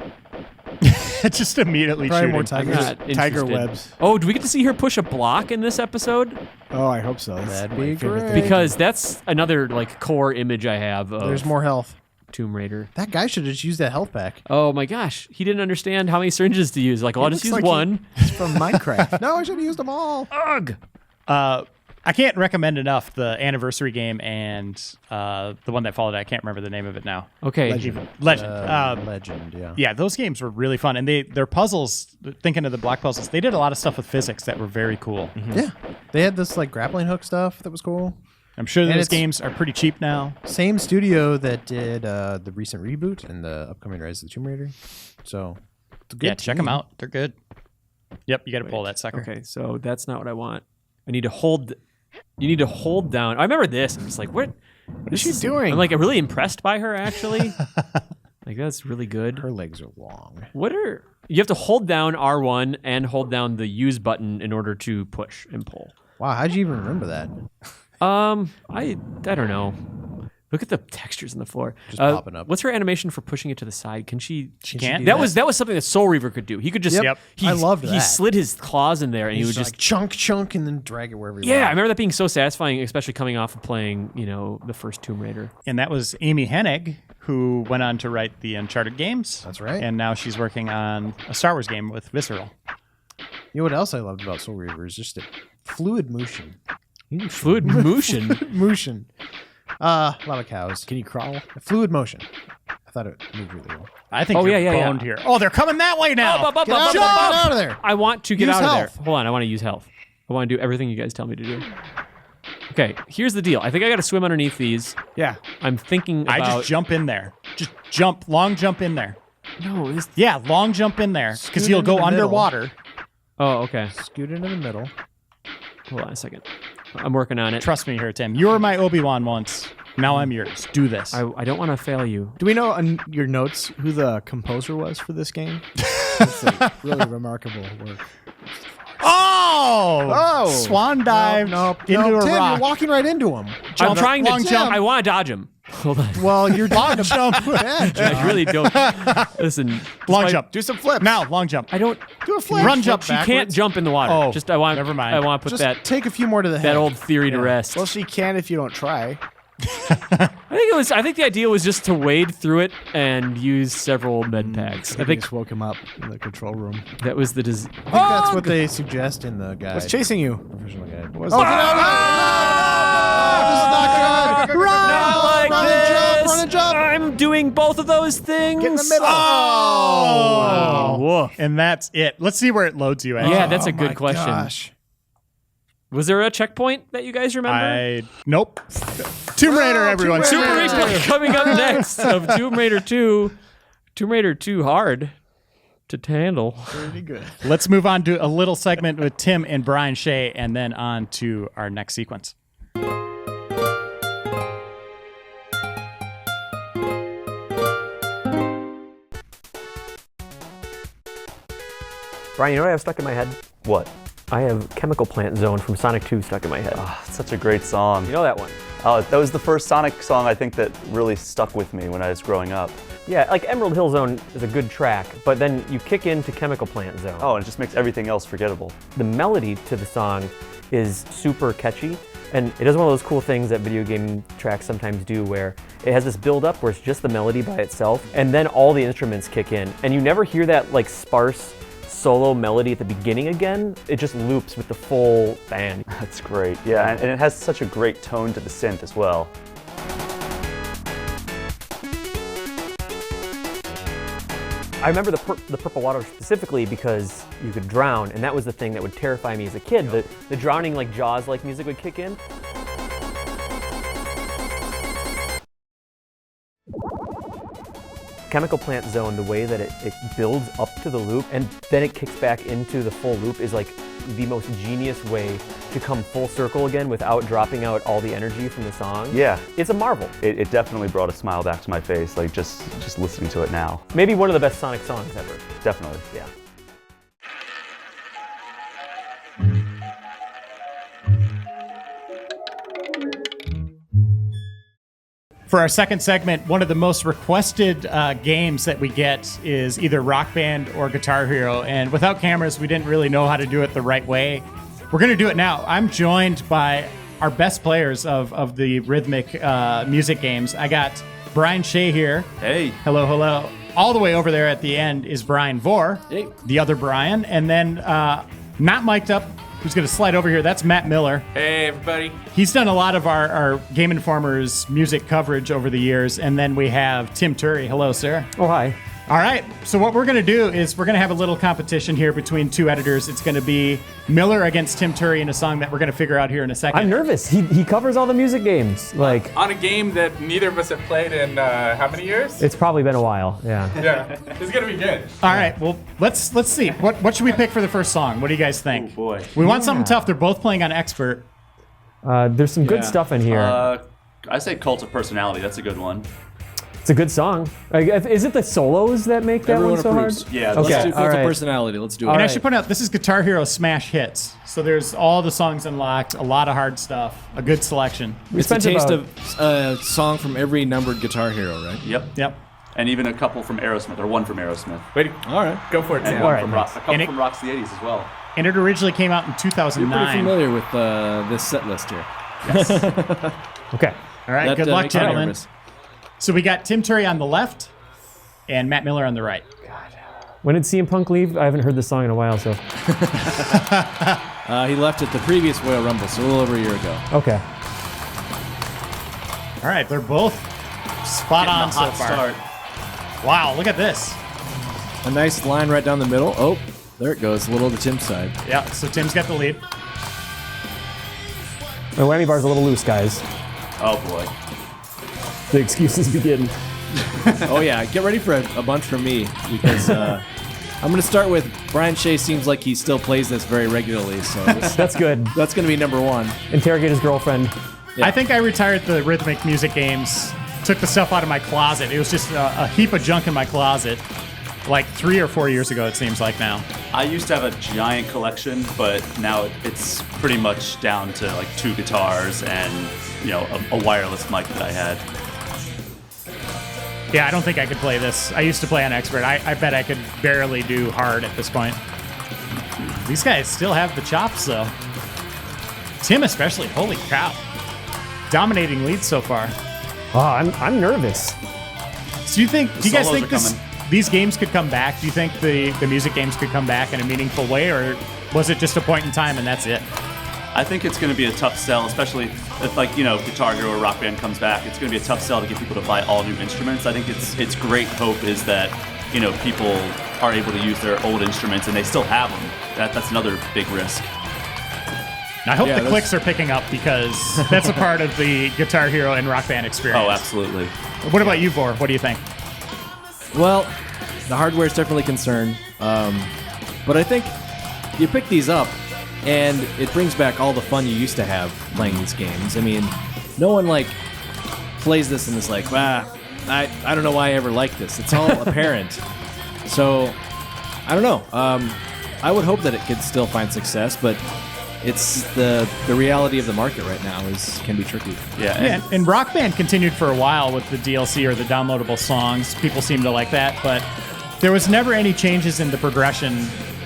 A: Just immediately
B: Probably
A: shooting.
B: more
C: I'm
B: tigers.
C: not
D: Tiger
C: interested.
D: webs.
C: Oh, do we get to see her push a block in this episode?
D: Oh, I hope so. That's
B: That'd
D: my
B: be
D: favorite
B: great.
D: thing.
C: Because that's another like core image I have of
B: There's more health.
C: Tomb Raider.
B: That guy should have just used that health pack.
C: Oh my gosh, he didn't understand how many syringes to use. Like, I'll just
B: looks
C: use
B: like
C: one.
D: It's from Minecraft.
B: No, I should have used them all.
C: Ugh.
A: I can't recommend enough the anniversary game and the one that followed it. I can't remember the name of it now.
C: Okay.
A: Legend.
B: Legend, yeah.
A: Yeah, those games were really fun, and their puzzles. Thinking of the block puzzles, they did a lot of stuff with physics that were very cool.
B: Yeah. They had this like grappling hook stuff that was cool.
A: I'm sure
B: And
A: those
B: it's-
A: games are pretty cheap now.
B: Same studio that did the recent reboot and the upcoming Rise of the Tomb Raider. So, it's a good
A: Yeah, check them
B: team.
A: out. They're good. Yep, you got to pull that sucker.
C: Okay, so that's not what I want. I need to hold. You need to hold down. I remember this. I'm just like, what
D: is she doing?
C: I'm like really impressed by her actually. Like that's really good.
B: Her legs are long.
C: What are you have to hold down R1 and hold down the use button in order to push and pull.
B: Wow, how'd you even remember that?
C: I don't know. Look at the textures on the floor.
B: Just popping up.
C: What's her animation for pushing it to the side? Can she?
A: She can't.
C: That was something that Soul Reaver could do. He could just.
A: Yep.
B: I loved
C: He
B: that.
C: slid his claws in there and he would just.
B: like chunk, and then drag it wherever you
C: Yeah, I
B: want.
C: remember that being so satisfying, especially coming off of playing, the first Tomb Raider.
A: And that was Amy Hennig, who went on to write the Uncharted games.
B: That's right.
A: And now she's working on a Star Wars game with Visceral.
B: You know what else I loved about Soul Reaver is just the fluid motion.
C: Fluid motion.
B: Motion. A lot of cows.
D: Can you crawl?
B: Fluid motion. I thought it moved really well.
A: I think
C: Oh,
A: you're
C: yeah.
A: boned here. Oh, they're coming that way now.
C: Up, up,
B: Get
C: up,
B: out,
C: up,
B: get
C: up, up.
B: out of there.
C: I want to get
B: Use
C: out of
B: health.
C: there. Hold on, I want to use health. I want to do everything you guys tell me to do. Okay, here's the deal. I think I got to swim underneath these.
D: Yeah.
C: I'm thinking about.
A: I just jump in there. Just jump, long jump in there.
C: No, this.
A: Yeah, long jump in there because
B: Scoot
A: you'll
B: into
A: go
B: the middle.
A: underwater.
C: Oh, okay.
B: Scoot into the middle.
C: Hold on a second. I'm working on it.
A: Trust me here, Tim. You were my Obi-Wan once. Now I'm yours. Do this.
C: I don't want to fail you.
D: Do we know on your notes who the composer was for this game? That's like really remarkable work.
A: Oh! Swan dive into a
B: Tim,
A: rock.
B: you're walking right into him.
C: I'm trying to
A: long jump.
C: I want to dodge him. Hold on.
B: Well, you're
A: Long jump.
C: I really don't. Listen.
A: Long
C: despite-
A: jump.
D: Do some flips.
A: Now, long jump.
C: I don't.
B: do a flip.
A: Run jump
C: She can't jump in the water.
A: Oh,
C: Just I want.
A: never mind.
C: I want to put
B: Just
C: that
B: take a few more to the head.
C: that old theory to rest.
D: Well, she can if you don't try.
C: I think the idea was just to wade through it and use several med packs. I
D: I
C: think
D: just woke him up in the control room.
C: that was the.
B: I think that's what they suggest in the guide.
D: What's chasing you?
B: Professional guide.
D: What's
B: Oh, get out of there! This is not good.
C: Not like
B: run
C: this.
B: and jump, run and jump.
C: I'm doing both of those things.
D: Get in the middle.
A: Oh!
C: Woof.
A: And that's it. Let's see where it loads you at.
C: Yeah, that's a
B: Oh
C: good
B: my
C: question.
B: Gosh.
C: Was there a checkpoint that you guys remember?
A: Nope. Tomb Raider, everyone.
B: Tomb
C: Super
B: Raider.
C: replay coming up next of Tomb Raider 2. Tomb Raider 2 hard to handle.
D: Pretty good.
A: Let's move on to a little segment with Tim and Brian Shea, and then on to our next sequence.
F: Brian, you know what I have stuck in my head?
G: What?
F: I have Chemical Plant Zone from Sonic 2 stuck in my head.
G: Such a great song.
F: You know that one?
G: That was the first Sonic song I think that really stuck with me when I was growing up.
F: Yeah, like Emerald Hill Zone is a good track, but then you kick into Chemical Plant Zone.
G: Oh, and it just makes everything else forgettable.
F: The melody to the song is super catchy, and it does one of those cool things that video game tracks sometimes do where it has this build up where it's just the melody by itself, and then all the instruments kick in, and you never hear that like sparse solo melody at the beginning again. It just loops with the full band.
G: That's great. Yeah, and it has such a great tone to the synth as well.
F: I remember the purple water specifically because you could drown, and that was the thing that would terrify me as a kid. The drowning, like Jaws-like music would kick in. Chemical Plant Zone, the way that it builds up to the loop and then it kicks back into the full loop is like the most genius way to come full circle again without dropping out all the energy from the song.
G: Yeah.
F: It's a marvel.
G: It definitely brought a smile back to my face, like just listening to it now.
F: Maybe one of the best Sonic songs ever.
G: Definitely.
F: Yeah.
A: For our second segment, one of the most requested games that we get is either Rock Band or Guitar Hero. And without cameras, we didn't really know how to do it the right way. We're going to do it now. I'm joined by our best players of the rhythmic music games. I got Brian Shea here.
H: Hey.
A: Hello, hello. All the way over there at the end is Brian Vore,
H: Hey.
A: the other Brian. And then not mic'd up, who's going to slide over here, that's Matt Miller.
H: Hey, everybody. He's
A: Done a lot of our Game Informer's music coverage over the years. And then we have Tim Turry. Hello, sir.
F: Oh, hi.
A: All right. So what we're going to do is we're going to have a little competition here between two editors. It's going to be Miller against Tim Turry in a song that we're going to figure out here in a second.
F: I'm nervous. He covers all the music games. Like,
H: on a game that neither of us have played in how many years?
F: it's probably been a while. Yeah.
H: Yeah, it's gonna be good.
A: All right. Well, let's see. What should we pick for the first song? What do you guys think?
H: Oh, boy.
A: We want something tough. They're both playing on expert.
F: There's some good stuff in here.
G: I say Cult of Personality. That's a good one.
F: It's a good song. Like, is it the solos that make that
I: Everyone
F: one so
I: approves.
F: hard?
G: Yeah.
F: Okay.
I: Let's do
F: all
I: Cult of
F: right.
I: Personality. Let's do it.
A: And I
F: right.
A: should point out, this is Guitar Hero Smash Hits. So there's all the songs unlocked, a lot of hard stuff, a good selection.
I: It's a
F: spent
I: taste
F: about-
I: of a song from every numbered Guitar Hero, right?
G: Yep.
A: Yep.
G: And even a couple from Aerosmith, or one from Aerosmith.
H: Wait,
I: All right.
H: go for it,
G: And
H: Sam.
G: one
F: All right,
G: from
F: nice.
G: Rock, a couple
A: And it-
G: from Rocks the 80s as well.
A: And it originally came out in
I: You're pretty
A: 2009.
I: familiar with this set list here.
F: Okay.
A: All right.
I: That,
A: Good luck,
I: makes me
A: gentlemen.
I: nervous.
A: So we got Tim Turry on the left and Matt Miller on the right.
F: When did CM Punk leave? I haven't heard this song in a while, so.
I: He left at the previous Royal Rumble, so a little over a year ago.
F: Okay.
A: All right. They're both spot
G: Getting
A: on
G: the
A: so
G: hot
A: far.
G: start.
A: Wow. Look at this.
I: A nice line right down the middle. Oh, there it goes. A little to Tim's side.
A: Yeah. So Tim's got the lead.
F: My whammy bar's a little loose, guys.
G: Oh boy.
F: The excuses begin.
I: Oh yeah, get ready for a bunch from me because I'm going to start with Brian Shea. Seems like he still plays this very regularly, so
F: That's good.
I: that's going to be number one.
F: Interrogate his girlfriend.
I: Yeah.
A: I think I retired the rhythmic music games, took the stuff out of my closet. It was just a heap of junk in my closet like 3 or 4 years ago, it seems like now.
G: I used to have a giant collection, but now it's pretty much down to like 2 guitars and a wireless mic that I had.
A: Yeah, I don't think I could play this. I used to play on expert. I bet I could barely do hard at this point. These guys still have the chops, though. Tim especially. Holy cow. Dominating lead so far.
F: Oh, I'm nervous.
A: So do you guys
G: solos
A: think
G: are coming.
A: these games could come back? Do you think the music games could come back in a meaningful way, or was it just a point in time and that's it?
G: I think it's going to be a tough sell, especially if Guitar Hero or Rock Band comes back. It's going to be a tough sell to get people to buy all new instruments. I think its great hope is that people are able to use their old instruments and they still have them. That's another big risk.
A: I hope
I: Yeah,
A: the
I: that's-
A: clicks are picking up because that's a part of the Guitar Hero and Rock Band experience.
G: Oh, absolutely.
A: What about you, Vor? What do you think?
I: Well, the hardware is definitely a concern, but I think you pick these up, and it brings back all the fun you used to have playing these games. I mean, no one plays this and is like, I don't know why I ever liked this. It's all apparent. So, I don't know. I would hope that it could still find success, but it's the reality of the market right now can be tricky.
G: Yeah.
A: Yeah, and Rock Band continued for a while with the DLC or the downloadable songs. People seem to like that, but there was never any changes in the progression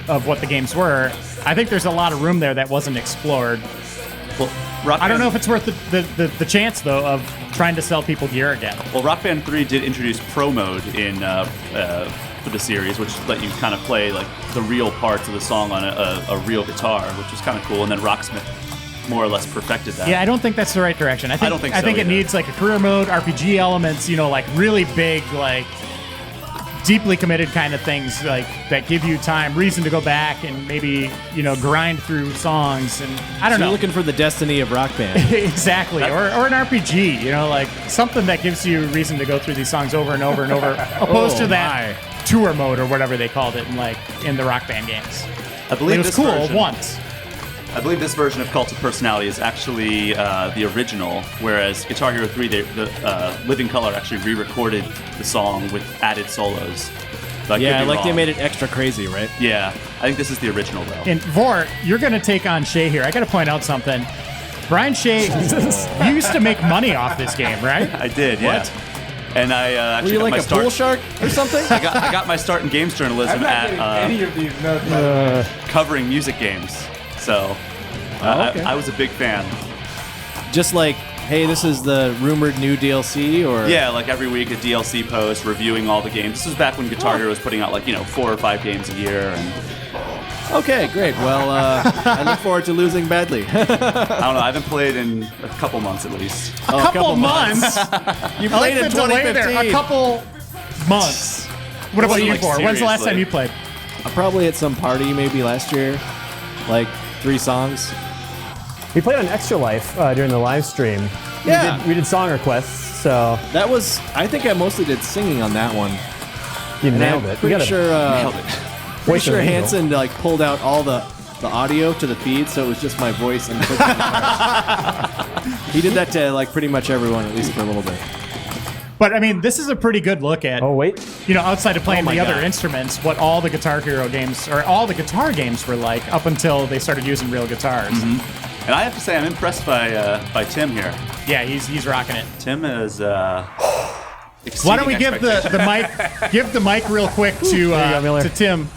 A: of what the games were. I think there's a lot of room there that wasn't explored.
G: Well, Rock
A: I don't
G: Band-
A: know if it's worth the chance, though, of trying to sell people gear again.
G: Well, Rock Band 3 did introduce Pro Mode for the series, which let you kind of play like the real parts of the song on a real guitar, which was kind of cool. And then Rocksmith more or less perfected that.
A: Yeah, I don't think that's the right direction. I
G: don't think so
A: it
G: either.
A: needs like a career mode, RPG elements, like really big, like deeply committed kind of things, like that give you reason to go back and maybe grind through songs. And I don't
I: So
A: know.
I: you're looking for the destiny of Rock Band.
A: Exactly, or an RPG, like something that gives you reason to go through these songs over and over and over, opposed to that tour mode or whatever they called it in the Rock Band games.
G: I believe
A: It was
G: this
A: cool
G: version,
A: once.
G: I believe this version of Cult of Personality is actually the original, whereas Guitar Hero 3, the Living Colour actually re-recorded the song with added solos. So
I: Yeah,
G: could be
I: like they
G: wrong.
I: made it extra crazy, right?
G: Yeah, I think this is the original though.
A: And Vor, you're going to take on Shea here. I got to point out something. Brian Shea, you used to make money off this game, right?
G: I did, yeah.
I: What?
G: And I
I: Were
G: actually
I: you
G: got
I: like
G: my
I: a
G: start.
I: pool shark or something?
G: I got my start in games journalism
H: Any
G: at
H: of these notes.
G: covering music games. So
I: okay.
G: I was a big fan.
I: Just like, hey, this is the rumored new DLC, or
G: Yeah, like every week a DLC post reviewing all the games. This was back when Guitar Hero was putting out 4 or 5 games a year, and
I: Okay, great. Well, I look forward to losing badly.
G: I don't know. I haven't played in a couple months at least.
I: Oh, a
A: Couple months.
I: You
A: I like
I: played
A: the
I: in
A: delay there.
I: 2015.
A: A couple months. What about
G: Wasn't,
A: you,
G: like,
A: for? When's the last time
G: seriously.
A: you played?
I: Probably at some party maybe last year, like 3 songs.
F: We played on Extra Life during the live stream.
I: Yeah.
F: We did song requests, so
I: That was, I think I mostly did singing on that one.
F: you
I: And
F: nailed
I: I'm
F: it. You
I: pretty
F: got
I: sure,
G: Nailed it.
I: pretty sure
F: an angel.
I: Hanson like pulled out all the audio to the feed, so it was just my voice and clicking parts. He did that to like pretty much everyone, at least for a little bit.
A: But I mean, this is a pretty good look at,
F: Oh wait,
A: outside of playing
I: Oh my
A: the other
I: God.
A: instruments, what all the Guitar Hero games, or all the guitar games were like up until they started using real guitars.
G: And I have to say, I'm impressed by Tim here.
A: Yeah, he's rocking it.
G: Tim is.
A: Why don't we give the mic give the mic real quick to
F: go, Miller.
A: to Tim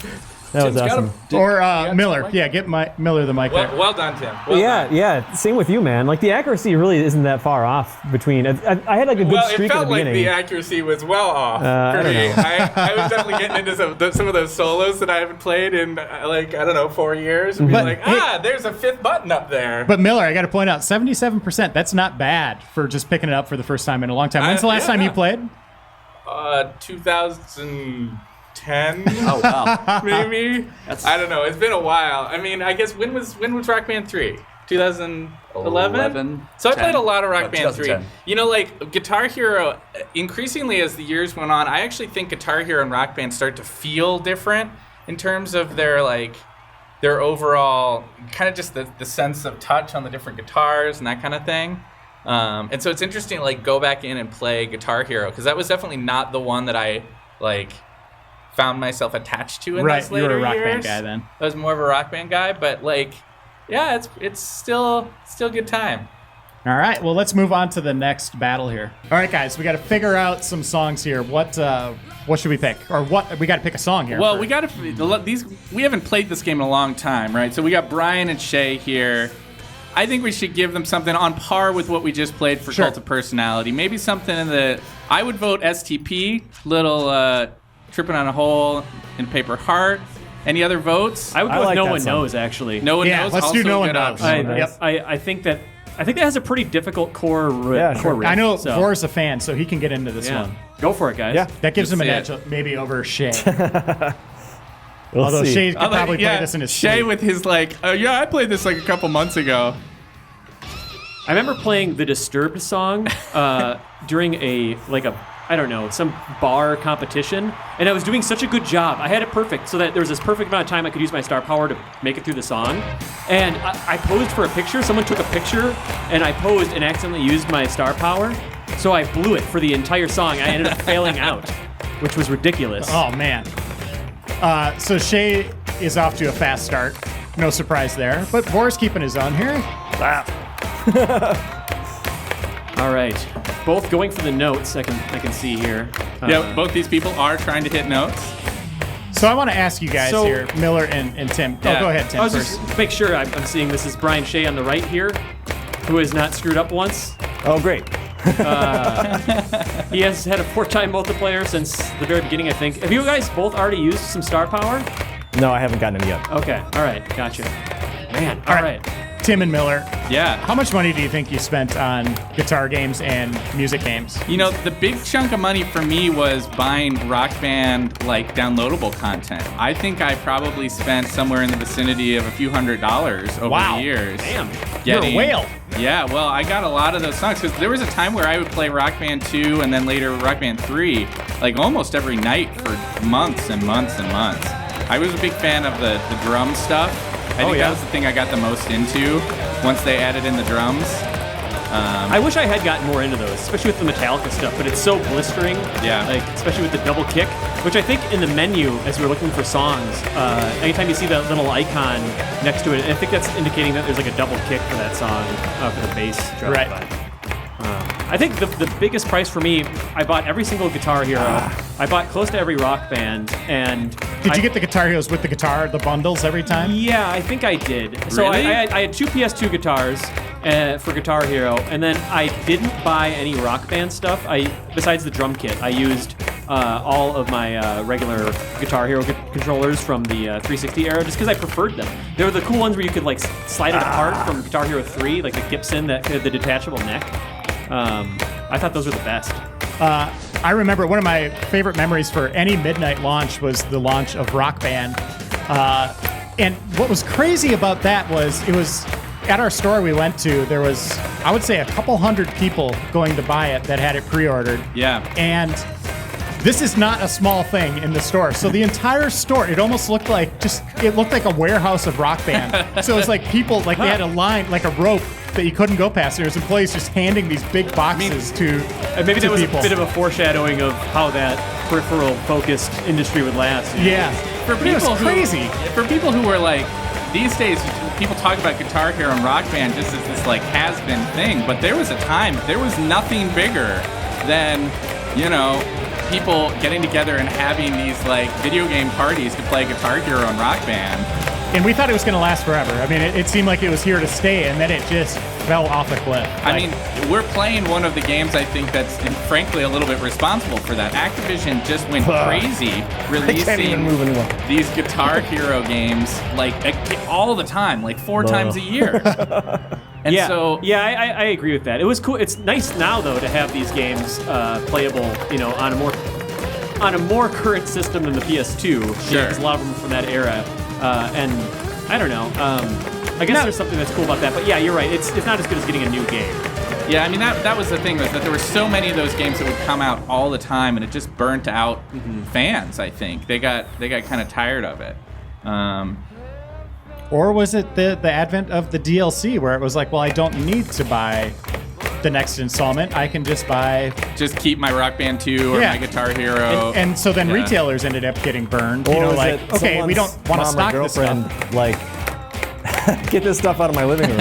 F: that was awesome.
A: or Miller? Yeah, get Miller the mic there.
H: Well done, Tim. Well done.
F: Yeah. Same with you, man. Like the accuracy really isn't that far off between. I had like a good
H: Well, it
F: streak at the
H: felt like
F: beginning.
H: the accuracy was well off
F: I
H: for
F: don't
H: me.
F: know.
H: I was definitely getting into some of those solos that I haven't played in 4 years, and be
A: But,
H: like,
A: hey-
H: there's a 5th button up there.
A: But Miller, I got to point out, 77%. That's not bad for just picking it up for the first time in a long time. When's the last time you played?
H: 2010.
G: Oh wow.
H: Maybe. I don't know. It's been a while. I mean, I guess when was Rock Band 3? 2011? So I
G: 10.
H: played a lot of Rock
G: No,
H: Band 3.
G: 2010.
H: Like Guitar Hero, increasingly as the years went on, I actually think Guitar Hero and Rock Band start to feel different in terms of their overall kind of just the sense of touch on the different guitars and that kind of thing. And so it's interesting to go back in and play Guitar Hero, because that was definitely not the one that I found myself attached to in
A: Right,
H: those
A: you were
H: later
A: a Rock
H: years.
A: Band guy then.
H: I was more of a Rock Band guy, but yeah, it's still good time.
A: All right, well, let's move on to the next battle here. All right, guys, we got to figure out some songs here. What should we pick? Or what? We got to pick a song here.
H: Well,
A: first.
H: we haven't played this game in a long time, right? So we got Brian and Shay here. I think we should give them something on par with what we just played for
A: Sure.
H: Cult of Personality. Maybe something I would vote STP, little Tripping on a Hole in Paper Heart. Any other votes?
C: I would
F: I
C: go with
F: like
C: No
F: that
C: One
F: song.
C: Knows, actually.
H: No One
A: Yeah,
H: Knows.
A: let's
H: also
A: do No
H: a
A: One
H: good
A: Knows.
H: option.
A: Yep.
C: I think that has a pretty difficult core
F: Yeah,
C: core
F: sure.
C: riff,
A: I know
C: so,
A: Vor's a fan, so he can get into this
C: yeah.
A: one.
C: Go for it, guys.
F: Yeah.
A: That gives him an
H: Let's
A: edge, maybe over Shay.
F: We'll
A: Although
F: see.
A: Shay could
H: Although,
A: probably
H: yeah,
A: play this in his
H: Shay
A: sleep.
H: with his I played this a couple months ago.
C: I remember playing the Disturbed song during some bar competition, and I was doing such a good job. I had it perfect, so that there was this perfect amount of time I could use my star power to make it through the song. And I posed for a picture. Someone took a picture, and I posed and accidentally used my star power, so I blew it for the entire song. I ended up failing out, which was ridiculous.
A: Oh, man. So Shay is off to a fast start. No surprise there. But Vor's keeping his own here. Wow.
C: All right, both going for the notes. I can see here.
H: Yeah, both these people are trying to hit notes.
A: So I want to ask you guys
C: So-
A: here, Miller and Tim.
C: Yeah.
A: Oh, go ahead, Tim,
C: I was
A: first.
C: just make sure I'm seeing this is Brian Shea on the right here, who has not screwed up once.
F: Oh, great.
C: He has had a 4-time multiplayer since the very beginning, I think. Have you guys both already used some star power?
F: No, I haven't gotten him yet.
C: Okay, all right, gotcha. Man, all right.
A: Tim and Miller,
H: Yeah.
A: how much money do you think you spent on guitar games and music games?
H: The big chunk of money for me was buying Rock Band downloadable content. I think I probably spent somewhere in the vicinity of a few $100s over
A: Wow.
H: the years.
C: Damn.
A: You're a whale.
H: Yeah, well, I got a lot of those songs because there was a time where I would play Rock Band 2 and then later Rock Band 3 almost every night for months and months and months. I was a big fan of the drum stuff. I think that was the thing I got the most into once they added in the drums.
C: I wish I had gotten more into those, especially with the Metallica stuff, but it's so blistering.
H: Yeah.
C: Like, especially with the double kick, which I think in the menu, as we were looking for songs, anytime you see that little icon next to it, I think that's indicating that there's like a double kick for that song, for the bass drop.
A: Right.
C: But, I think the biggest price for me, I bought every single Guitar Hero. I bought close to every Rock Band, and
A: Did you get the Guitar Heroes with the guitar, the bundles every time?
C: Yeah, I think I did. So
H: Really?
C: I had 2 PS2 guitars for Guitar Hero, and then I didn't buy any Rock Band stuff. Besides the drum kit, I used all of my regular Guitar Hero controllers from the 360 era, just because I preferred them. They were the cool ones where you could like slide it apart from Guitar Hero 3, like the Gibson that had the detachable neck. I thought those were the best.
A: I remember one of my favorite memories for any midnight launch was the launch of Rock Band. And what was crazy about that was it was at our store we went to, there was, I would say, a couple hundred people going to buy it that had it pre-ordered.
H: Yeah.
A: And this is not a small thing in the store. So the entire store, it almost looked like it looked like a warehouse of Rock Band. So it was like people, like they had a line, like a rope that you couldn't go past. There was employees just handing these big boxes to
C: Maybe that was
A: people.
C: a bit of a foreshadowing of how that peripheral-focused industry would last. You know?
A: Yeah.
H: For
A: It was
H: people
A: crazy.
H: For people who are like, these days, people talk about Guitar Hero and Rock Band just as this like has-been thing, but there was a time, there was nothing bigger than, people getting together and having these like video game parties to play Guitar Hero and Rock Band.
A: And we thought it was going to last forever. I mean, it seemed like it was here to stay, and then it just fell off a cliff.
H: I mean, we're playing one of the games I think that's frankly a little bit responsible for that. Activision just went crazy releasing these Guitar Hero games like all the time, like 4 times a year. And
C: I agree with that. It was cool. It's nice now though to have these games playable, on a more current system than the PS2.
H: Sure.
C: There's a lot of them from that era, and I don't know. I guess there's something that's cool about that. But yeah, you're right. It's not as good as getting a new game.
H: Yeah, I mean that was the thing, was that there were so many of those games that would come out all the time, and it just burnt out fans. I think they got kind of tired of it.
A: Or was it the advent of the DLC where it was like, well, I don't need to buy the next installment. I can just
H: keep my Rock Band 2 or my Guitar Hero.
A: And so then retailers ended up getting burned.
F: Or
A: You know,
F: was
A: like,
F: it
A: okay, we don't want to
F: someone's mom or
A: stock this stuff.
F: girlfriend, like, get this stuff out of my living room.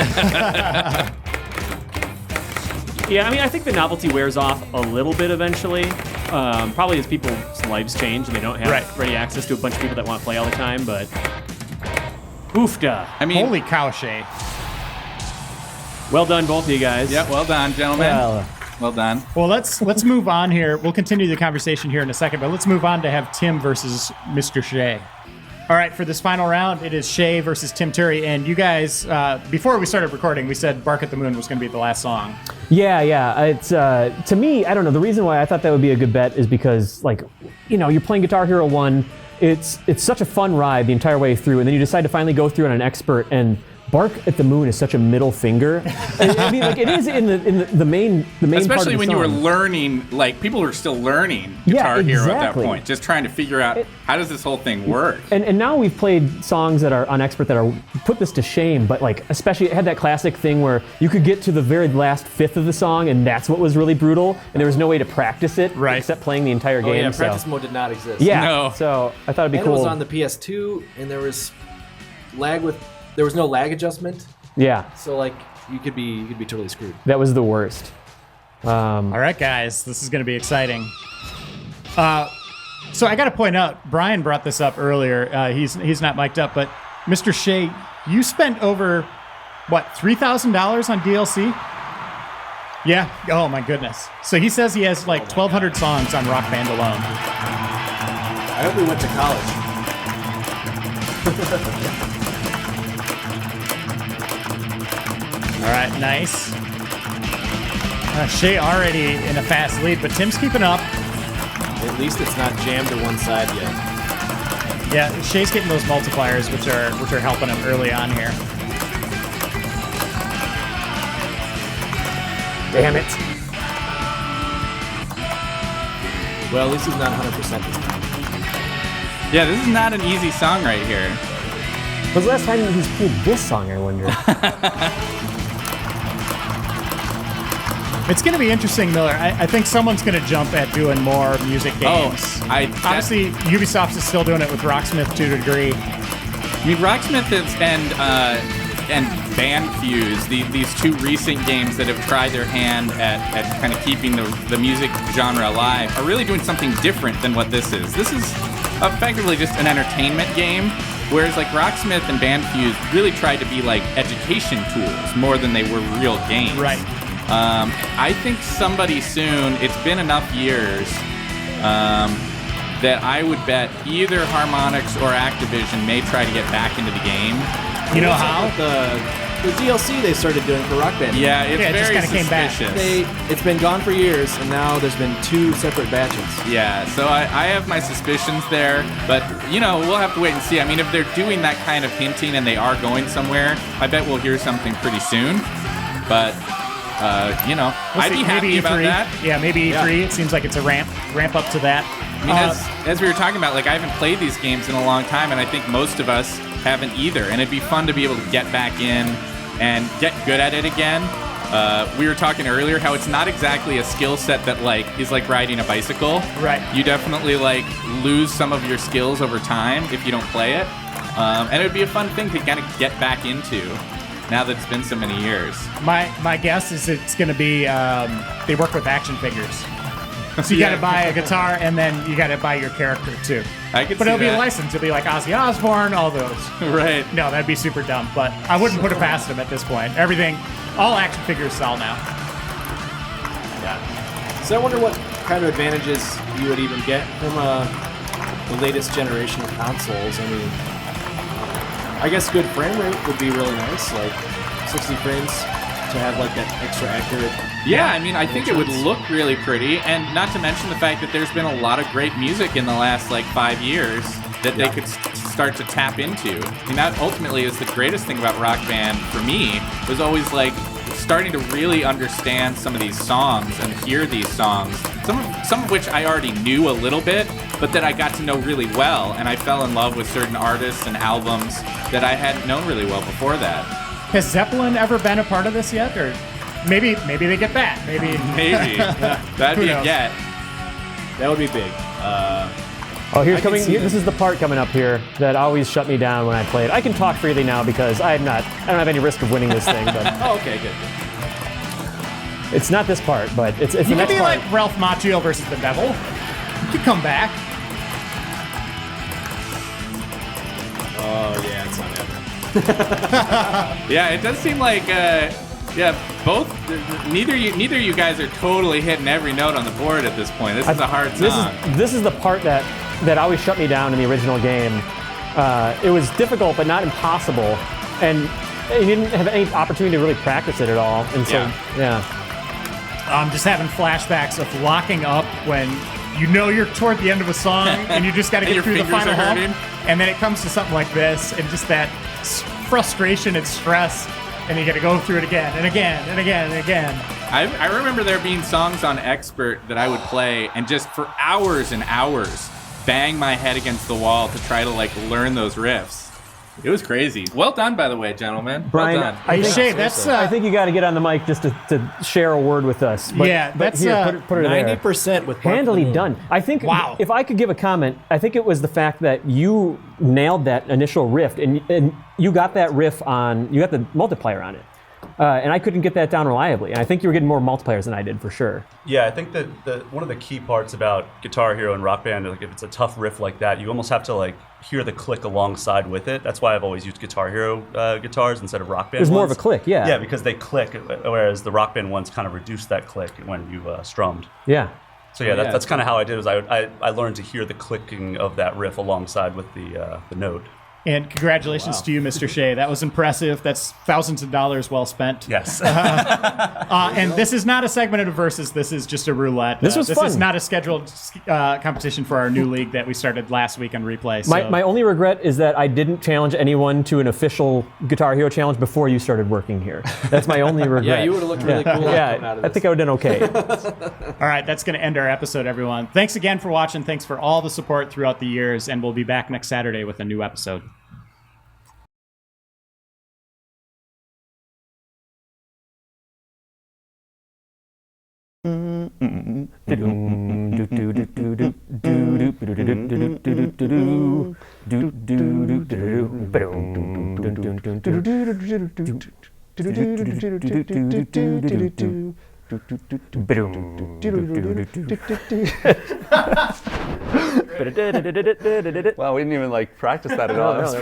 C: Yeah, I mean, I think the novelty wears off a little bit eventually. Probably as people's lives change and they don't have ready access to a bunch of people that want to play all the time. But oofda.
H: I mean,
A: Holy cow, Shay.
C: Well done, both of you guys.
H: Yeah, well done, gentlemen. Well done.
A: Well, let's move on here. We'll continue the conversation here in a second, but let's move on to have Tim versus Mr. Shay. All right, for this final round, it is Shay versus Tim Turry. And you guys, before we started recording, we said Bark at the Moon was going to be the last song.
F: Yeah. It's to me, I don't know. The reason why I thought that would be a good bet is because, like, you're playing Guitar Hero 1. It's such a fun ride the entire way through, and then you decide to finally go through on an expert, and Bark at the Moon is such a middle finger. I mean, like, it is in the main part
H: Especially
F: of the
H: when
F: song.
H: you were learning, like, people were still learning Guitar Hero at that point, just trying to figure out how does this whole thing work.
F: And now we've played songs that are on expert that are put this to shame, but like, especially it had that classic thing where you could get to the very last fifth of the song, and that's what was really brutal, and there was no way to practice it except playing the entire game.
I: Oh yeah,
F: so.
I: practice mode did not exist.
F: Yeah,
H: No.
F: so I thought it'd be
I: And
F: cool.
I: it was on the PS2, and there was there was no lag adjustment,
F: Yeah,
I: so like you could be totally screwed.
F: that was the worst.
A: All right, guys, this is going to be exciting. So I got to point out, Brian brought this up earlier. He's not mic'd up, but Mr. Shea, you spent over, what, $3,000 on DLC? Yeah. Oh my goodness. So he says he has like 1,200 songs on Rock Band alone.
I: I hope we went to college.
A: All right, nice. Shea already in a fast lead, but Tim's keeping up.
I: At least it's not jammed to one side yet.
A: Yeah, Shea's getting those multipliers, which are helping him early on here.
F: Damn it.
I: Well, at least he's not 100% this time.
H: Yeah, this is not an easy song right here.
F: When's the last time he's played this song, I wonder?
A: It's going to be interesting, Miller. I think someone's going to jump at doing more music games. Obviously, Ubisoft is still doing it with Rocksmith to a degree.
H: I mean, Rocksmith and Bandfuse, these two recent games that have tried their hand at kind of keeping the music genre alive, are really doing something different than what this is. This is effectively just an entertainment game, whereas like Rocksmith and Bandfuse really tried to be like education tools more than they were real games.
A: Right.
H: I think somebody soon, it's been enough years, that I would bet either Harmonix or Activision may try to get back into the game.
A: You know how?
I: The DLC they started doing for Rock Band.
H: Yeah, it
A: just
H: very
A: kinda came back.
H: suspicious.
I: It's been gone for years, and now there's been 2 separate batches.
H: Yeah, so I have my suspicions there, but, we'll have to wait and see. I mean, if they're doing that kind of hinting and they are going somewhere, I bet we'll hear something pretty soon. But, I'd be happy about that.
A: Yeah, maybe E3. It seems like it's a ramp up to that.
H: I mean, as we were talking about, like, I haven't played these games in a long time, and I think most of us haven't either. And it'd be fun to be able to get back in and get good at it again. We were talking earlier how it's not exactly a skill set that is like riding a bicycle.
A: Right.
H: You definitely lose some of your skills over time if you don't play it. And it would be a fun thing to kind of get back into now that it's been so many years.
A: My guess is it's going to be they work with action figures. So you got to buy a guitar, and then you got to buy your character too. But it'll be licensed. It'll be like Ozzy Osbourne, all those.
H: Right.
A: No, that'd be super dumb. But I wouldn't put it past them at this point. All action figures sell now.
I: Yeah. So I wonder what kind of advantages you would even get from the latest generation of consoles. I mean, I guess good frame rate would be really nice, like 60 frames to have like that extra accurate.
H: Yeah, I mean, I think it would look really pretty, and not to mention the fact that there's been a lot of great music in the last 5 years that they could start to tap into. I mean, that ultimately is the greatest thing about Rock Band for me, was always starting to really understand some of these songs and hear these songs, some of which I already knew a little bit, but that I got to know really well, and I fell in love with certain artists and albums that I hadn't known really well before that.
A: Has Zeppelin ever been a part of this yet, or maybe they get that? Maybe
H: that'd be a get.
I: That would be big.
F: This is the part coming up here that always shut me down when I play it. I can talk freely now because I don't have any risk of winning this thing. But
I: okay, good.
F: It's not this part, but it's the
A: you
F: next
A: could be
F: part.
A: like Ralph Macchio versus the Devil. You could come back.
I: Oh yeah, it's not happening.
H: Yeah, it does seem like neither of you guys are totally hitting every note on the board at this point. This is a hard song.
F: This is the part that always shut me down in the original game. It was difficult, but not impossible, and you didn't have any opportunity to really practice it at all. And so,
A: I'm just having flashbacks of locking up when you're toward the end of a song and you just got to get through the final hump, and then it comes to something like this, and just that frustration and stress, and you got to go through it again and again and again and again.
H: I remember there being songs on Expert that I would play and just for hours and hours bang my head against the wall to try to learn those riffs. It was crazy. Well done, by the way, gentlemen.
F: Brian,
H: well done.
F: I think you got to get on the mic just to share a word with us. But,
A: that's
F: here, put it
I: 90% with
F: handily done. I think if I could give a comment, I think it was the fact that you nailed that initial riff, and you got that riff on, you got the multiplier on it. And I couldn't get that down reliably. And I think you were getting more multipliers than I did, for sure.
G: Yeah, I think that one of the key parts about Guitar Hero and Rock Band, if it's a tough riff like that, you almost have to hear the click alongside with it. That's why I've always used Guitar Hero guitars instead of Rock Band
F: There's
G: ones.
F: more of a click, yeah.
G: Yeah, because they click, whereas the Rock Band ones kind of reduce that click when you strummed.
F: Yeah.
G: So that's kind of how I did. I learned to hear the clicking of that riff alongside with the note.
A: And congratulations to you, Mr. Shea. That was impressive. That's thousands of dollars well spent.
G: Yes.
A: And this is not a segment of Versus. This is just a roulette.
F: This was fun.
A: This is not a scheduled competition for our new league that we started last week on Replay. So.
F: My only regret is that I didn't challenge anyone to an official Guitar Hero challenge before you started working here. That's my only regret.
I: Yeah, you would have looked really cool.
F: Yeah, I think I would have done okay.
A: All right, that's going to end our episode, everyone. Thanks again for watching. Thanks for all the support throughout the years, and we'll be back next Saturday with a new episode.
F: Wow, we didn't even like practice that at all.